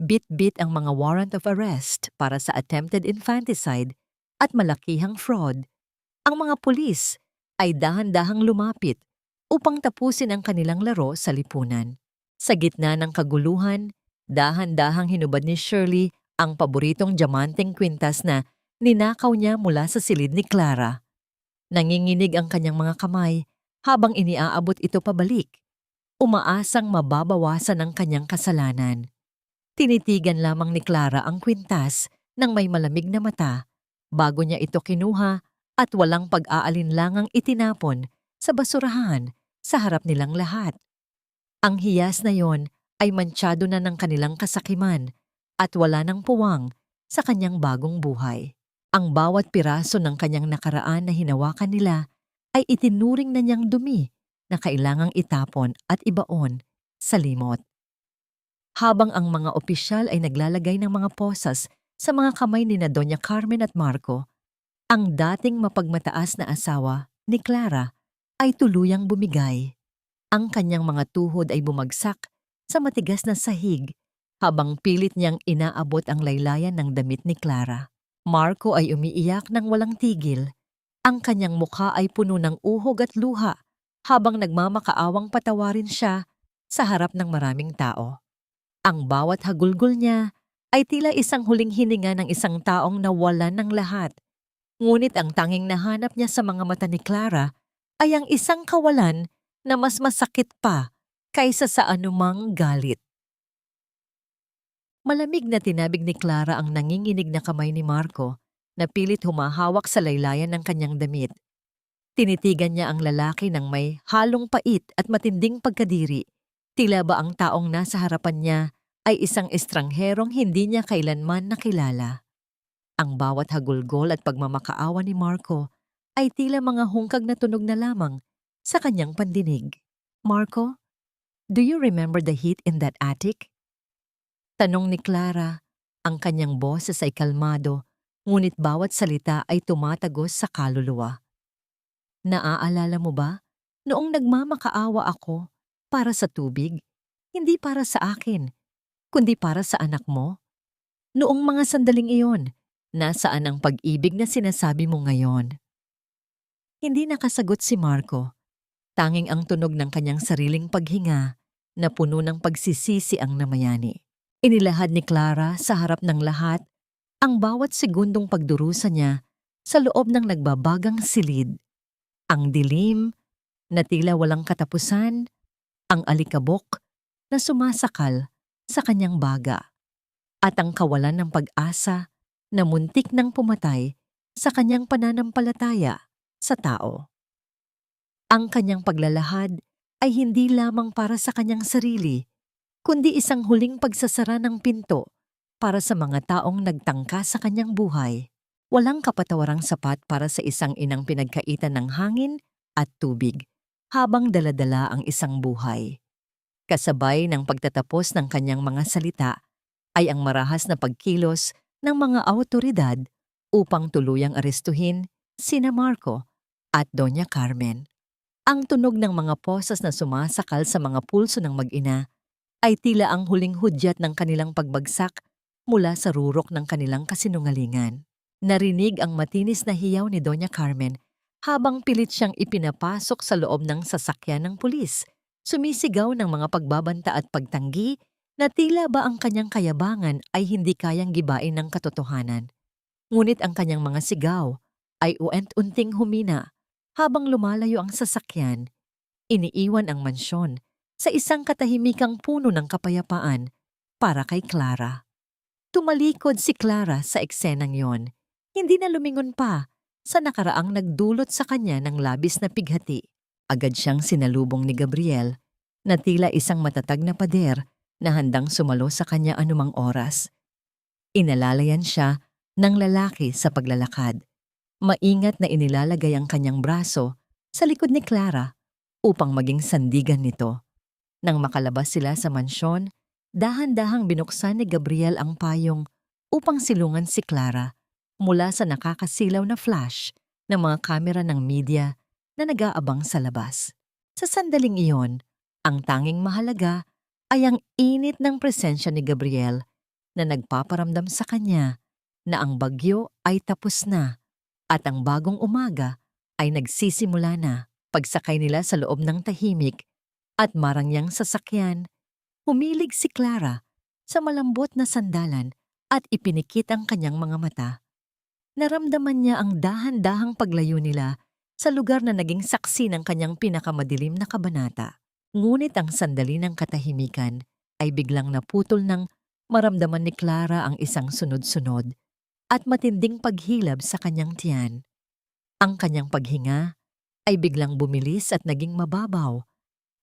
Speaker 1: Bit-bit ang mga warrant of arrest para sa attempted infanticide at malakihang fraud. Ang mga pulis ay dahan-dahang lumapit upang tapusin ang kanilang laro sa lipunan. Sa gitna ng kaguluhan, dahan-dahang hinubad ni Shirley ang paboritong diamanteng kwintas na ninakaw niya mula sa silid ni Clara. Nanginginig ang kanyang mga kamay habang iniaabot ito pabalik, umaasang mababawasan ang kanyang kasalanan. Tinitigan lamang ni Clara ang kwintas ng may malamig na mata bago niya ito kinuha at walang pag-aalinlangang itinapon sa basurahan sa harap nilang lahat. Ang hiyas na yon ay mantsado na ng kanilang kasakiman at wala ng puwang sa kanyang bagong buhay. Ang bawat piraso ng kanyang nakaraan na hinawakan nila ay itinuring na niyang dumi na kailangang itapon at ibaon sa limot. Habang ang mga opisyal ay naglalagay ng mga posas sa mga kamay ni na Doña Carmen at Marco, ang dating mapagmataas na asawa ni Clara ay tuluyang bumigay. Ang kanyang mga tuhod ay bumagsak sa matigas na sahig habang pilit niyang inaabot ang laylayan ng damit ni Clara. Marco ay umiiyak ng walang tigil. Ang kanyang mukha ay puno ng uhog at luha habang nagmamakaawang patawarin siya sa harap ng maraming tao. Ang bawat hagulgol niya ay tila isang huling hininga ng isang taong nawalan ng lahat. Ngunit ang tanging nahanap niya sa mga mata ni Clara ay ang isang kawalan na mas masakit pa kaysa sa anumang galit. Malamig na tinabig ni Clara ang nanginginig na kamay ni Marco na pilit humahawak sa laylayan ng kanyang damit. Tinitigan niya ang lalaki ng may halong pait at matinding pagkadiri. Tila ba ang taong nasa harapan niya ay isang estrangherong hindi niya kailanman nakilala. Ang bawat hagulgol at pagmamakaawa ni Marco ay tila mga hungkag na tunog na lamang sa kanyang pandinig. "Marco, do you remember the heat in that attic?" Tanong ni Clara. Ang kanyang boses ay kalmado, ngunit bawat salita ay tumatagos sa kaluluwa. "Naaalala mo ba, noong nagmamakaawa ako para sa tubig, hindi para sa akin, kundi para sa anak mo? Noong mga sandaling iyon, nasaan ang pag-ibig na sinasabi mo ngayon?" Hindi nakasagot si Marco. Tanging ang tunog ng kanyang sariling paghinga na puno ng pagsisisi ang namayani. Inilahad ni Clara sa harap ng lahat ang bawat segundong pagdurusa niya sa loob ng nagbabagang silid. Ang dilim na tila walang katapusan, ang alikabok na sumasakal sa kanyang baga, at ang kawalan ng pag-asa na muntik nang pumatay sa kanyang pananampalataya sa tao. Ang kanyang paglalahad ay hindi lamang para sa kanyang sarili, kundi isang huling pagsasara ng pinto para sa mga taong nagtangka sa kanyang buhay. Walang kapatawarang sapat para sa isang inang pinagkaitan ng hangin at tubig habang daladala ang isang buhay. Kasabay ng pagtatapos ng kanyang mga salita ay ang marahas na pagkilos ng mga awtoridad upang tuluyang arestuhin sina Marco at Doña Carmen. Ang tunog ng mga posas na sumasakal sa mga pulso ng mag-ina ay tila ang huling hudyat ng kanilang pagbagsak mula sa rurok ng kanilang kasinungalingan. Narinig ang matinis na hiyaw ni Doña Carmen habang pilit siyang ipinapasok sa loob ng sasakyan ng pulis. Sumisigaw ng mga pagbabanta at pagtanggi na tila ba ang kanyang kayabangan ay hindi kayang gibain ng katotohanan. Ngunit ang kanyang mga sigaw ay uent-unting humina habang lumalayo ang sasakyan. Iniiwan ang mansyon sa isang katahimikang puno ng kapayapaan para kay Clara. Tumalikod si Clara sa eksenang yon, hindi na lumingon pa sa nakaraang nagdulot sa kanya ng labis na pighati. Agad siyang sinalubong ni Gabriel na tila isang matatag na pader na handang sumalo sa kanya anumang oras. Inalalayan siya ng lalaki sa paglalakad. Maingat na inilalagay ang kanyang braso sa likod ni Clara upang maging sandigan nito. Nang makalabas sila sa mansyon, dahan-dahang binuksan ni Gabriel ang payong upang silungan si Clara mula sa nakakasilaw na flash ng mga kamera ng media na nag-aabang sa labas. Sa sandaling iyon, Ang tanging mahalaga ay ang init ng presensya ni Gabriel na nagpaparamdam sa kanya na ang bagyo ay tapos na at ang bagong umaga ay nagsisimula na. Pagsakay nila sa loob ng tahimik at marangyang sasakyan, humilig si Clara sa malambot na sandalan at ipinikit ang kanyang mga mata. Naramdaman niya ang dahan-dahang paglayo nila sa lugar na naging saksi ng kanyang pinakamadilim na kabanata. Ngunit ang sandali ng katahimikan ay biglang naputol nang maramdaman ni Clara ang isang sunod-sunod at matinding paghilab sa kanyang tiyan. Ang kanyang paghinga ay biglang bumilis at naging mababaw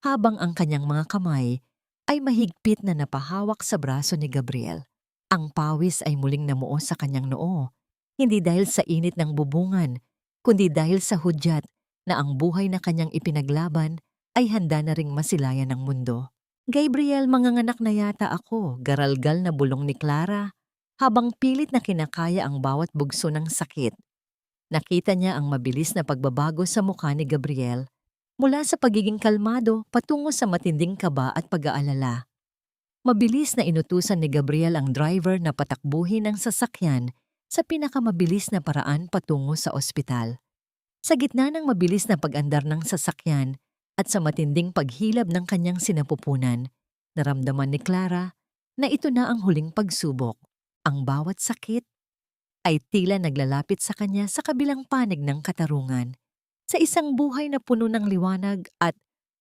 Speaker 1: habang ang kanyang mga kamay ay mahigpit na napahawak sa braso ni Gabriel. Ang pawis ay muling namuo sa kanyang noo, hindi dahil sa init ng bubungan, kundi dahil sa hudyat na ang buhay na kanyang ipinaglaban ay handa na ring masilayan ng mundo. Gabriel, manganganak na yata ako, garalgal na bulong ni Clara habang pilit na kinakaya ang bawat bugso ng sakit. Nakita niya ang mabilis na pagbabago sa mukha ni Gabriel mula sa pagiging kalmado patungo sa matinding kaba at pag-aalala. Mabilis na inutusan ni Gabriel ang driver na patakbuhin ang sasakyan sa pinakamabilis na paraan patungo sa ospital. Sa gitna ng mabilis na pag-andar ng sasakyan at sa matinding paghilab ng kanyang sinapupunan, naramdaman ni Clara na ito na ang huling pagsubok. Ang bawat sakit ay tila naglalapit sa kanya sa kabilang panig ng katarungan, sa isang buhay na puno ng liwanag at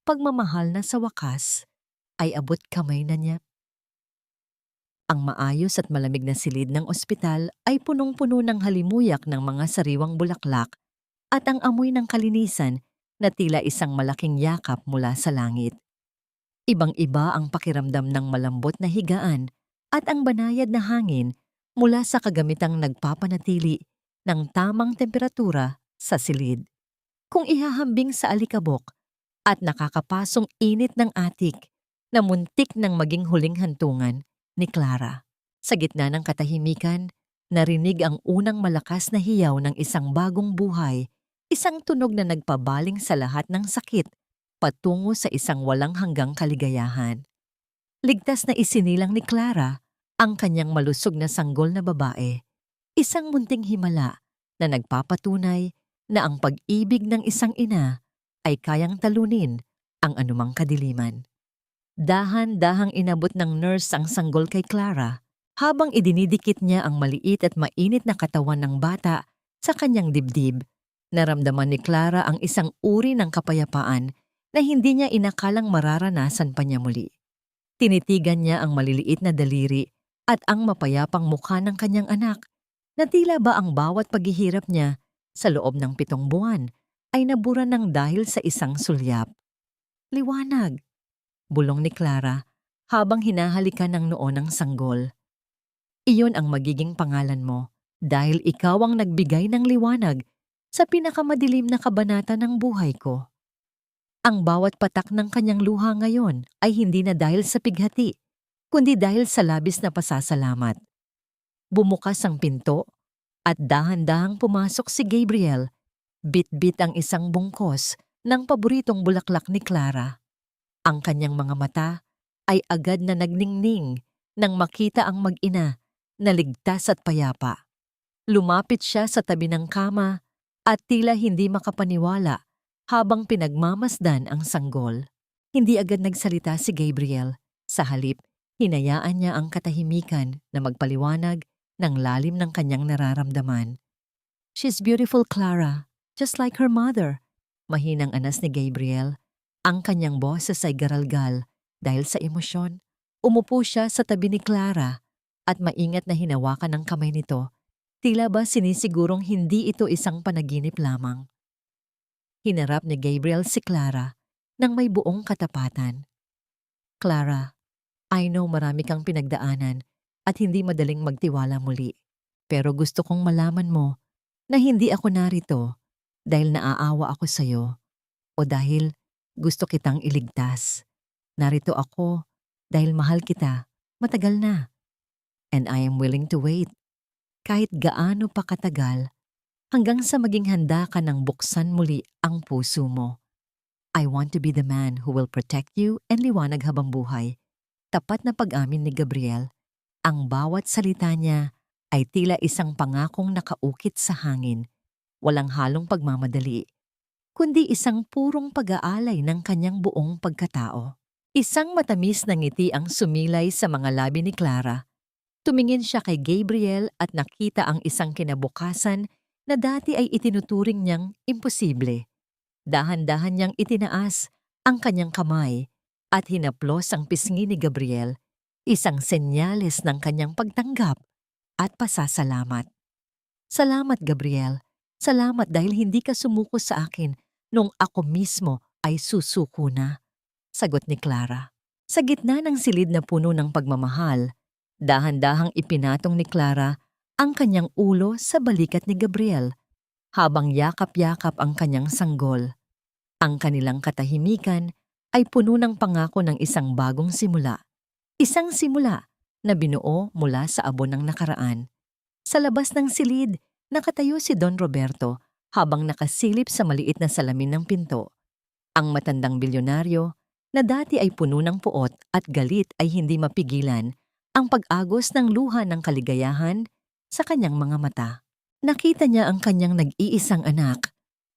Speaker 1: pagmamahal na sa wakas ay abot kamay na niya. Ang maayos at malamig na silid ng ospital ay punong-puno ng halimuyak ng mga sariwang bulaklak at ang amoy ng kalinisan na tila isang malaking yakap mula sa langit. Ibang-iba ang pakiramdam ng malambot na higaan at ang banayad na hangin mula sa kagamitang nagpapanatili ng tamang temperatura sa silid. Kung ihahambing sa alikabok at nakakapasong init ng atik na muntik ng maging huling hantungan ni Clara. Sa gitna ng katahimikan, narinig ang unang malakas na hiyaw ng isang bagong buhay, isang tunog na nagpabaling sa lahat ng sakit patungo sa isang walang hanggang kaligayahan. Ligtas na isinilang ni Clara ang kanyang malusog na sanggol na babae, isang munting himala na nagpapatunay na ang pag-ibig ng isang ina ay kayang talunin ang anumang kadiliman. Dahan-dahang inabot ng nurse ang sanggol kay Clara habang idinidikit niya ang maliit at mainit na katawan ng bata sa kanyang dibdib. Naramdaman ni Clara ang isang uri ng kapayapaan na hindi niya inakalang mararanasan pa niya muli. Tinitigan niya ang maliliit na daliri at ang mapayapang mukha ng kanyang anak na tila ba ang bawat paghihirap niya sa loob ng 7 buwan ay nabura ng dahil sa isang sulyap. Liwanag, bulong ni Clara habang hinahalikan ng noo ng sanggol. Iyon ang magiging pangalan mo dahil ikaw ang nagbigay ng liwanag sa pinakamadilim na kabanata ng buhay ko. Ang bawat patak ng kanyang luha ngayon ay hindi na dahil sa pighati, kundi dahil sa labis na pasasalamat. Bumukas ang pinto at dahan-dahang pumasok si Gabriel, bit-bit ang isang bungkos ng paboritong bulaklak ni Clara. Ang kanyang mga mata ay agad na nagningning nang makita ang mag-ina na ligtas at payapa. Lumapit siya sa tabi ng kama at tila hindi makapaniwala habang pinagmamasdan ang sanggol. Hindi agad nagsalita si Gabriel. Sa halip, hinayaan niya ang katahimikan na magpaliwanag ng lalim ng kanyang nararamdaman. "She's beautiful, Clara, just like her mother." Mahinang anas ni Gabriel. Ang kanyang boses ay garalgal dahil sa emosyon. Umupo siya sa tabi ni Clara at maingat na hinawakan ang kamay nito. Tila ba sinisigurong hindi ito isang panaginip lamang. Hinarap ni Gabriel si Clara nang may buong katapatan. "Clara, I know marami kang pinagdaanan at hindi madaling magtiwala muli. Pero gusto kong malaman mo na hindi ako narito dahil naaawa ako sa'yo o dahil gusto kitang iligtas. Narito ako dahil mahal kita matagal na. And I am willing to wait kahit gaano pa katagal hanggang sa maging handa ka ng buksan muli ang puso mo. I want to be the man who will protect you and liwanag habang buhay. Tapat na pag-amin ni Gabriel. Ang bawat salita niya ay tila isang pangakong nakaukit sa hangin. Walang halong pagmamadali, kundi isang purong pag-aalay ng kanyang buong pagkatao. Isang matamis na ngiti ang sumilay sa mga labi ni Clara. Tumingin siya kay Gabriel at nakita ang isang kinabukasan na dati ay itinuturing niyang imposible. Dahan-dahan niyang itinaas ang kanyang kamay at hinaplos ang pisngi ni Gabriel, isang senyales ng kanyang pagtanggap at pasasalamat. Salamat, Gabriel. Salamat dahil hindi ka sumuko sa akin nung ako mismo ay susuko na, sagot ni Clara. Sa gitna ng silid na puno ng pagmamahal, dahan-dahang ipinatong ni Clara ang kanyang ulo sa balikat ni Gabriel habang yakap-yakap ang kanyang sanggol. Ang kanilang katahimikan ay puno ng pangako ng isang bagong simula. Isang simula na binuo mula sa abon ng nakaraan. Sa labas ng silid, nakatayo si Don Roberto habang nakasilip sa maliit na salamin ng pinto. Ang matandang bilyonaryo na dati ay puno ng puot at galit ay hindi mapigilan ang pag-agos ng luha ng kaligayahan sa kanyang mga mata. Nakita niya ang kanyang nag-iisang anak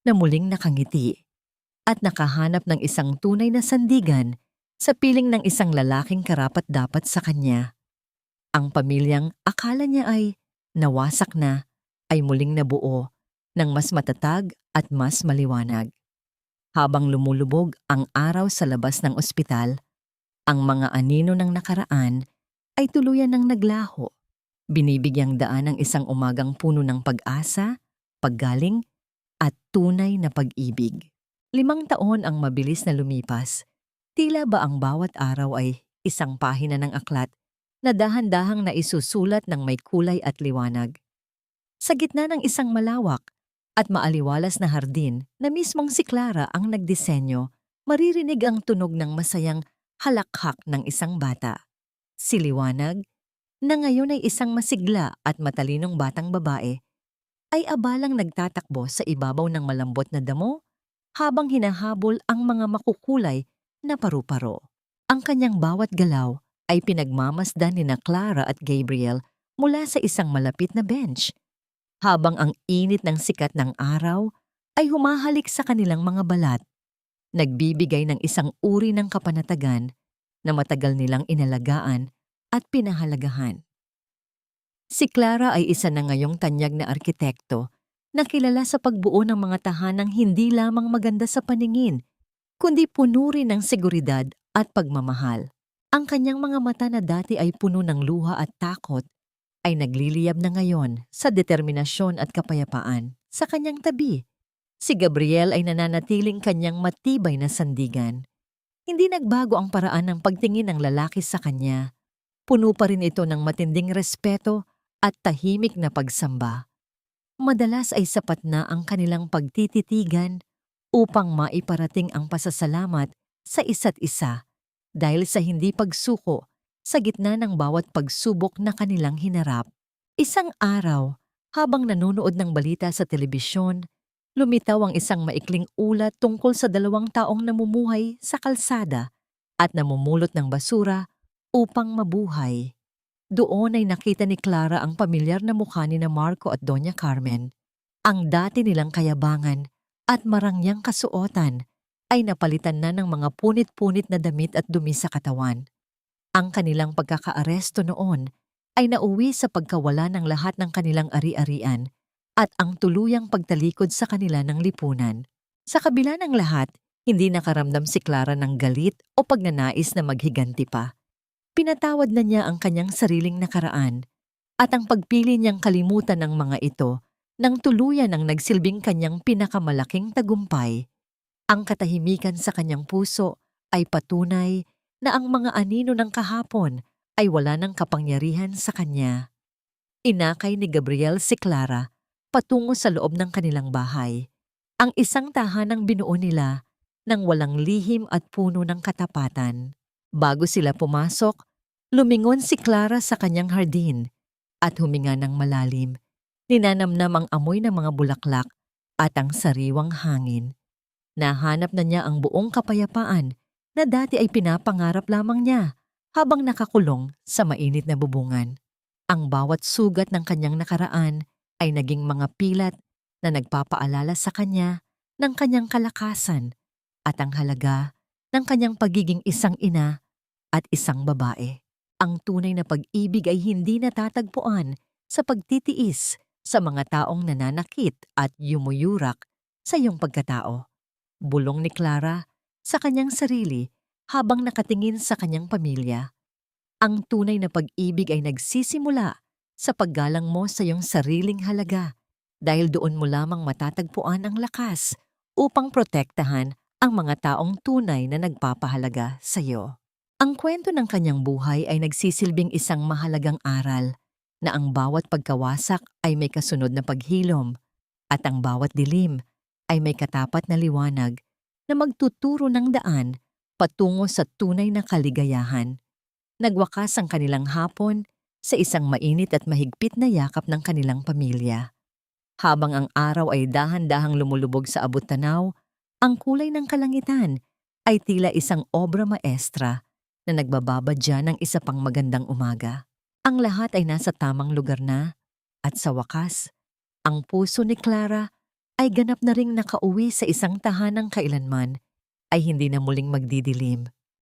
Speaker 1: na muling nakangiti at nakahanap ng isang tunay na sandigan sa piling ng isang lalaking karapat-dapat sa kanya. Ang pamilyang akala niya ay nawasak na ay muling nabuo ng mas matatag at mas maliwanag. Habang lumulubog ang araw sa labas ng ospital, ang mga anino ng nakaraan ay tuluyan ng naglaho. Binibigyang daan ng isang umagang puno ng pag-asa, paggaling, at tunay na pag-ibig. 5 taon ang mabilis na lumipas. Tila ba ang bawat araw ay isang pahina ng aklat na dahan-dahang naisusulat ng may kulay at liwanag. Sa gitna ng isang malawak at maaliwalas na hardin na mismong si Clara ang nagdisenyo, maririnig ang tunog ng masayang halakhak ng isang bata. Si Liwanag, na ngayon ay isang masigla at matalinong batang babae, ay abalang nagtatakbo sa ibabaw ng malambot na damo habang hinahabol ang mga makukulay na paru-paro. Ang kanyang bawat galaw ay pinagmamasdan ni na Clara at Gabriel mula sa isang malapit na bench, habang ang init ng sikat ng araw ay humahalik sa kanilang mga balat, nagbibigay ng isang uri ng kapanatagan na matagal nilang inalagaan at pinahalagahan. Si Clara ay isa na ngayong tanyag na arkitekto na kilala sa pagbuo ng mga tahanang hindi lamang maganda sa paningin, kundi puno rin ng seguridad at pagmamahal. Ang kanyang mga mata na dati ay puno ng luha at takot ay nagliliyab na ngayon sa determinasyon at kapayapaan. Sa kanyang tabi, si Gabriel ay nananatiling kanyang matibay na sandigan. Hindi nagbago ang paraan ng pagtingin ng lalaki sa kanya. Puno pa rin ito ng matinding respeto at tahimik na pagsamba. Madalas ay sapat na ang kanilang pagtititigan upang maiparating ang pasasalamat sa isa't isa dahil sa hindi pagsuko sa gitna ng bawat pagsubok na kanilang hinarap. Isang araw, habang nanonood ng balita sa telebisyon, lumitaw ang isang maikling ulat tungkol sa 2 taong namumuhay sa kalsada at namumulot ng basura upang mabuhay. Doon ay nakita ni Clara ang pamilyar na mukha ni na Marco at Doña Carmen. Ang dati nilang kayabangan at marangyang kasuotan ay napalitan na ng mga punit-punit na damit at dumi sa katawan. Ang kanilang pagkakaaresto noon ay nauwi sa pagkawala ng lahat ng kanilang ari-arian at ang tuluyang pagtalikod sa kanila ng lipunan. Sa kabila ng lahat, hindi nakaramdam si Clara ng galit o pagnanais na maghiganti pa. Pinatawad na niya ang kanyang sariling nakaraan at ang pagpili niyang kalimutan ng mga ito nang tuluyan ang nagsilbing kanyang pinakamalaking tagumpay. Ang katahimikan sa kanyang puso ay patunay na ang mga anino ng kahapon ay wala ng kapangyarihan sa kanya. Inakay ni Gabriel si Clara patungo sa loob ng kanilang bahay, ang isang tahanang binuo nila ng walang lihim at puno ng katapatan. Bago sila pumasok, lumingon si Clara sa kanyang hardin at huminga ng malalim. Ninanamnam ang amoy ng mga bulaklak at ang sariwang hangin. Nahanap na niya ang buong kapayapaan na dati ay pinapangarap lamang niya habang nakakulong sa mainit na bubungan. Ang bawat sugat ng kanyang nakaraan ay naging mga pilat na nagpapaalala sa kanya ng kanyang kalakasan at ang halaga ng kanyang pagiging isang ina at isang babae. Ang tunay na pag-ibig ay hindi natatagpuan sa pagtitiis sa mga taong nananakit at yumuyurak sa iyong pagkatao. Bulong ni Clara sa kanyang sarili habang nakatingin sa kanyang pamilya. Ang tunay na pag-ibig ay nagsisimula sa paggalang mo sa iyong sariling halaga dahil doon mo lamang matatagpuan ang lakas upang protektahan ang mga taong tunay na nagpapahalaga sa iyo. Ang kwento ng kanyang buhay ay nagsisilbing isang mahalagang aral na ang bawat pagkawasak ay may kasunod na paghilom at ang bawat dilim ay may katapat na liwanag na magtuturo ng daan patungo sa tunay na kaligayahan. Nagwakas ang kanilang hapon sa isang mainit at mahigpit na yakap ng kanilang pamilya. Habang ang araw ay dahan-dahang lumulubog sa abot-tanaw, ang kulay ng kalangitan ay tila isang obra maestra na nagbababadya ng isa pang magandang umaga. Ang lahat ay nasa tamang lugar na at sa wakas, ang puso ni Clara ay ganap na ring nakauwi sa isang tahanang kailanman ay hindi na muling magdidilim.